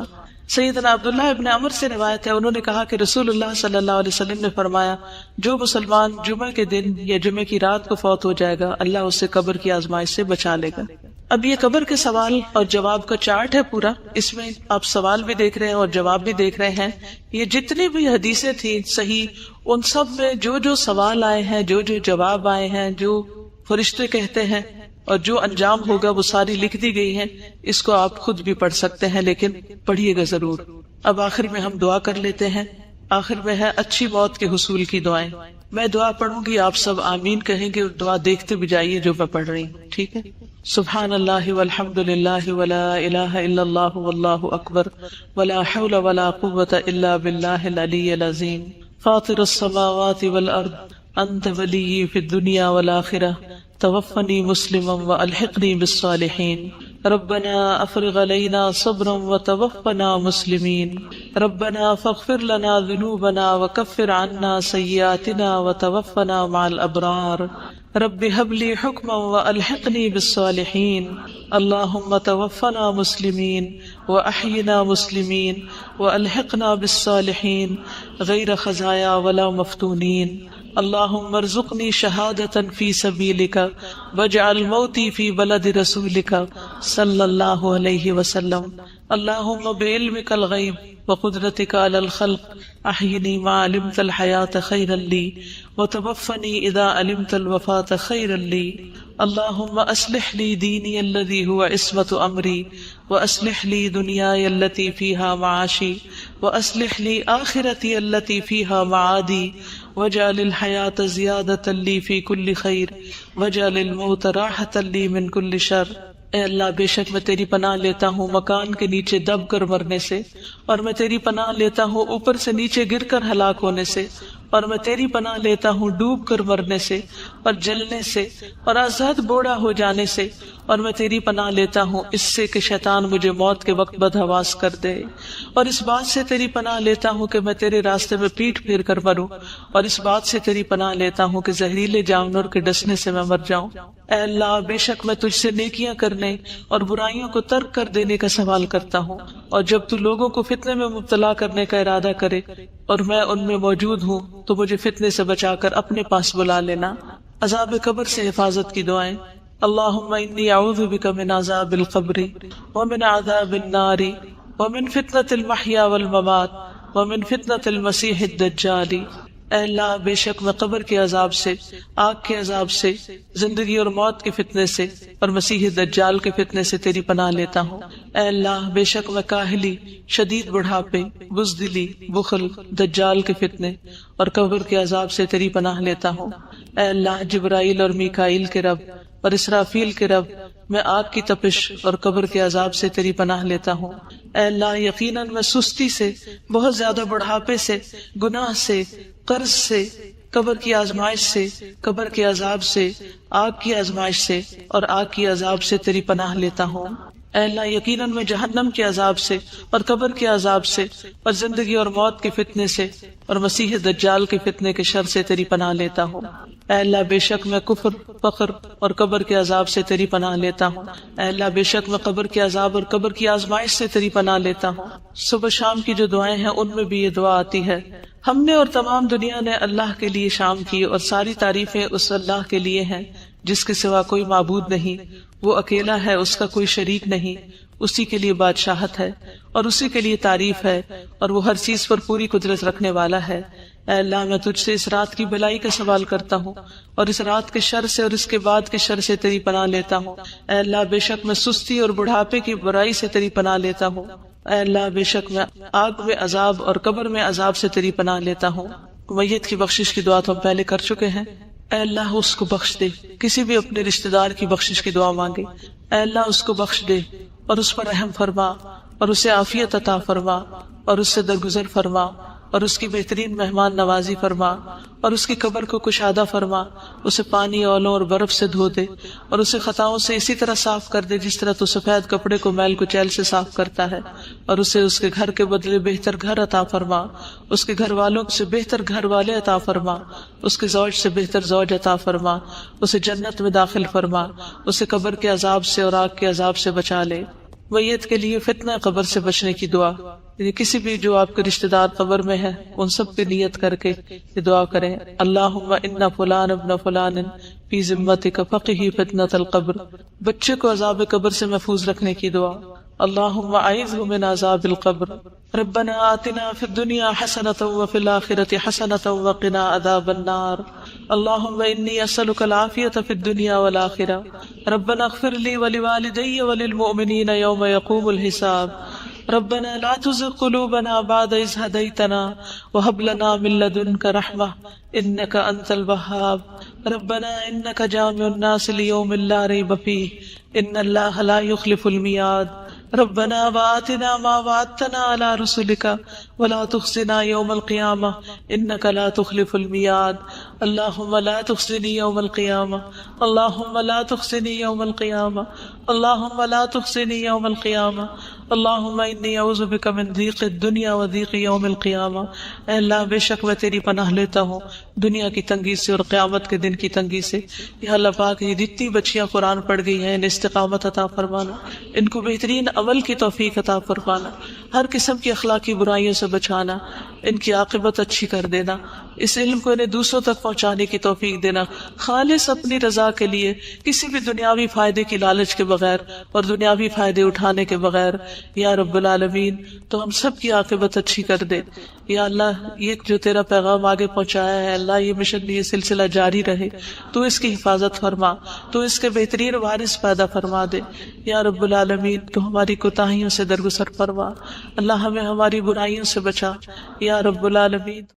سیدنا عبداللہ ابن عمر سے روایت ہے، انہوں نے کہا کہ رسول اللہ صلی اللہ علیہ وسلم نے فرمایا جو مسلمان جمعے کے دن یا جمعے کی رات کو فوت ہو جائے گا اللہ اسے قبر کی آزمائش سے بچا لے گا۔ اب یہ قبر کے سوال اور جواب کا چارٹ ہے پورا، اس میں آپ سوال بھی دیکھ رہے ہیں اور جواب بھی دیکھ رہے ہیں۔ یہ جتنی بھی حدیثیں تھیں صحیح، ان سب میں جو جو سوال آئے ہیں، جو جو جواب آئے ہیں، جو فرشتے کہتے ہیں اور جو انجام ہوگا وہ ساری لکھ دی گئی ہیں۔ اس کو آپ خود بھی پڑھ سکتے ہیں لیکن پڑھیے گا ضرور۔ اب آخر میں ہم دعا کر لیتے ہیں، آخر میں ہے اچھی موت کے حصول کی دعائیں۔ میں دعا پڑھوں گی، آپ سب آمین کہیں گے اور دعا دیکھتے بھی جائیے جو میں پڑھ رہی ہوں، ٹھیک ہے؟ سبحان اللہ والحمد للہ ولا الہ الا اللہ واللہ اکبر ولا حول ولا قوة الا باللہ العلی العظیم فاطر السماوات والارض انت ولی فی الدنیا والآخرہ توفنی مسلما والحقنی بالصالحین ربنا افرغ علینا صبرا وتوفنا مسلمین ربنا فاغفر لنا ذنوبنا وکفر عنا سیئاتنا وتوفنا مع الابرار رب هب لي حكما والحقني بالصالحين اللهم توفنا مسلمين واحينا مسلمين والحقنا بالصالحين غير خزايا ولا مفتونين اللهم ارزقني شهادة في سبيلك واجعل موتي في بلد رسولك صلى الله عليه وسلم اللهم بعلمك الغيب وقدرتك على الخلق احيني ما علمت الحياة خيرا لي وتوفني اذا علمت الوفاة خيرا لي اللهم اصلح لي ديني الذي هو عصمة امري واصلح لي دنياي التي فيها معاشي واصلح لي آخرتي التي فيها معادي واجعل الحياة زيادة لي في كل خير واجعل الموت راحة لي من كل شر۔ اے اللہ بے شک میں تیری پناہ لیتا ہوں مکان کے نیچے دب کر مرنے سے، اور میں تیری پناہ لیتا ہوں اوپر سے نیچے گر کر ہلاک ہونے سے، اور میں تیری پناہ لیتا ہوں ڈوب کر مرنے سے اور جلنے سے اور آزاد بوڑھا ہو جانے سے، اور میں تیری پناہ لیتا ہوں اس سے کہ شیطان مجھے موت کے وقت بدحواس کر دے، اور اس بات سے تیری پناہ لیتا ہوں کہ میں تیرے راستے میں پیٹ پھیر کر مروں، اور اس بات سے تیری پناہ لیتا ہوں کہ زہریلے جانور کے ڈسنے سے میں مر جاؤں۔ اے اللہ بے شک میں تجھ سے نیکیاں کرنے اور برائیوں کو ترک کر دینے کا سوال کرتا ہوں، اور جب تو لوگوں کو فتنے میں مبتلا کرنے کا ارادہ کرے اور میں ان میں موجود ہوں تو مجھے فتنے سے بچا کر اپنے پاس بلا لینا۔ عذاب قبر سے حفاظت کی دعائیں۔ اللہم انی اعوذ بک من عذاب القبر ومن عذاب النار ومن فتنة المحیا والممات ومن فتنة المسیح الدجال۔ اے اللہ، بے شک میں قبر کے عذاب سے، آگ کے عذاب سے، زندگی اور موت کے فتنے سے اور مسیح دجال کے فتنے سے تیری پناہ لیتا ہوں۔ اے اللہ، بے شک میں کاہلی، شدید بڑھاپے، بزدلی، بخل، دجال کے فتنے اور قبر کے عذاب سے تیری پناہ لیتا ہوں۔ اے اللہ، جبرائیل اور میکائیل کے رب اور اسرافیل کے رب، میں آگ کی تپش اور قبر کے عذاب سے تیری پناہ لیتا ہوں۔ اے اللہ، یقیناً میں سستی سے، بہت زیادہ بڑھاپے سے، گناہ سے، قرض سے، قبر کی آزمائش سے، قبر کے عذاب سے، آگ کی آزمائش سے اور آگ کی عذاب سے تیری پناہ لیتا ہوں۔ اے اللہ، یقیناً میں جہنم کے عذاب سے اور قبر کے عذاب سے اور زندگی اور موت کے فتنے سے اور مسیح دجال کے فتنے کے شر سے تیری پناہ لیتا ہوں۔ اے اللہ، بے شک میں کفر، فقر اور قبر کے عذاب سے تیری پناہ لیتا ہوں۔ اے اللہ، بے شک میں قبر کے عذاب اور قبر کی آزمائش سے تیری پناہ لیتا ہوں۔ صبح شام کی جو دعائیں ہیں ان میں بھی یہ دعا آتی ہے۔ ہم نے اور تمام دنیا نے اللہ کے لیے شام کی اور ساری تعریفیں اس اللہ کے لیے ہیں جس کے سوا کوئی معبود نہیں، وہ اکیلا ہے، اس کا کوئی شریک نہیں، اسی کے لیے بادشاہت ہے اور اسی کے لیے تعریف ہے اور وہ ہر چیز پر پوری قدرت رکھنے والا ہے۔ اے اللہ، میں تجھ سے اس رات کی بھلائی کا سوال کرتا ہوں اور اس رات کے شر سے اور اس کے بعد کے شر سے تیری پناہ لیتا ہوں۔ اے اللہ، بے شک میں سستی اور بڑھاپے کی برائی سے تیری پناہ لیتا ہوں۔ اے اللہ، بے شک میں آگ میں عذاب اور قبر میں عذاب سے تیری پناہ لیتا ہوں۔ میت کی بخشش کی دعا تو ہم پہلے کر چکے ہیں۔ اے اللہ، اس کو بخش دے۔ کسی بھی اپنے رشتہ دار کی بخشش کی دعا مانگے، اے اللہ اس کو بخش دے اور اس پر رحم فرما اور اسے عافیت عطا فرما اور اس سے درگزر فرما اور اس کی بہترین مہمان نوازی فرما اور اس کی قبر کو کشادہ فرما، اسے پانی، اولوں اور برف سے دھو دے اور اسے خطاؤں سے اسی طرح صاف کر دے جس طرح تو سفید کپڑے کو میل کچیل سے صاف کرتا ہے، اور اسے اس کے گھر کے بدلے بہتر گھر عطا فرما، اس کے گھر والوں سے بہتر گھر والے عطا فرما، اس کے زوج سے بہتر زوج عطا فرما، اسے جنت میں داخل فرما، اسے قبر کے عذاب سے اور آگ کے عذاب سے بچا لے۔ میت کے لیے فتنہ قبر سے بچنے کی دعا، یعنی کسی بھی جو آپ کے رشتہ دار قبر میں ہے ان سب کی نیت کر کے یہ دعا کریں۔ اللہم ان فلان ابن فلان فی ذمتک فقہ فتنۃ القبر، بچے کو عذاب قبر سے محفوظ رکھنے کی دعا۔ اللہم اعذہ من عذاب القبر، ربنا آتنا فی الدنیا حسنۃ وفی الآخرۃ حسنۃ وقنا عذاب النار، اللہم انی اسألک العافیۃ فی الدنیا والآخرہ، ربنا اغفر لی ولوالدی وللمؤمنین یوم یقوم الحساب، ربنا لا تزغ قلوبنا بعد اذ ہدیتنا وہب لنا من لدنک رحمہ انک انت الوہاب، ربنا انک جامع الناس لیوم لا ریب فیہ ان اللہ لا یخلف المیعاد، ربنا وآتنا ما وعدتنا على رسلك ولا تخزنا يوم القيامة إنك لا تخلف الميعاد، اللهم لا تخزني يوم القيامة، اللهم لا تخزني يوم القيامة، اللهم لا تخزني يوم القيامة، اللهم إني أعوذ بك من ضيق الدنيا وضيق يوم القيامة۔ اے اللہ، بے شک میں تیری پناہ لیتا ہوں دنیا کی تنگی سے اور قیامت کے دن کی تنگی سے۔ یا اللہ پاک، یہ جتنی بچیاں قرآن پڑھ گئی ہیں انہیں استقامت عطا فرمانا، ان کو بہترین عمل کی توفیق عطا فرمانا، ہر قسم کی اخلاقی برائیوں سے بچانا، ان کی عاقبت اچھی کر دینا، اس علم کو انہیں دوسروں تک پہنچانے کی توفیق دینا، خالص اپنی رضا کے لیے، کسی بھی دنیاوی فائدے کی لالچ کے بغیر اور دنیاوی فائدے اٹھانے کے بغیر۔ یا رب العالمین، تو ہم سب کی عاقبت اچھی کر دے۔ یا اللہ، یہ جو تیرا پیغام آگے پہنچایا ہے، اللہ یہ مشن، یہ سلسلہ جاری رہے، تو اس کی حفاظت فرما، تو اس کے بہترین وارث پیدا فرما دے۔ یا رب العالمین، تو ہماری کوتاہیوں سے درگزر فرما، اللہ ہمیں ہماری برائیوں سے بچا۔ یا رب العالمین۔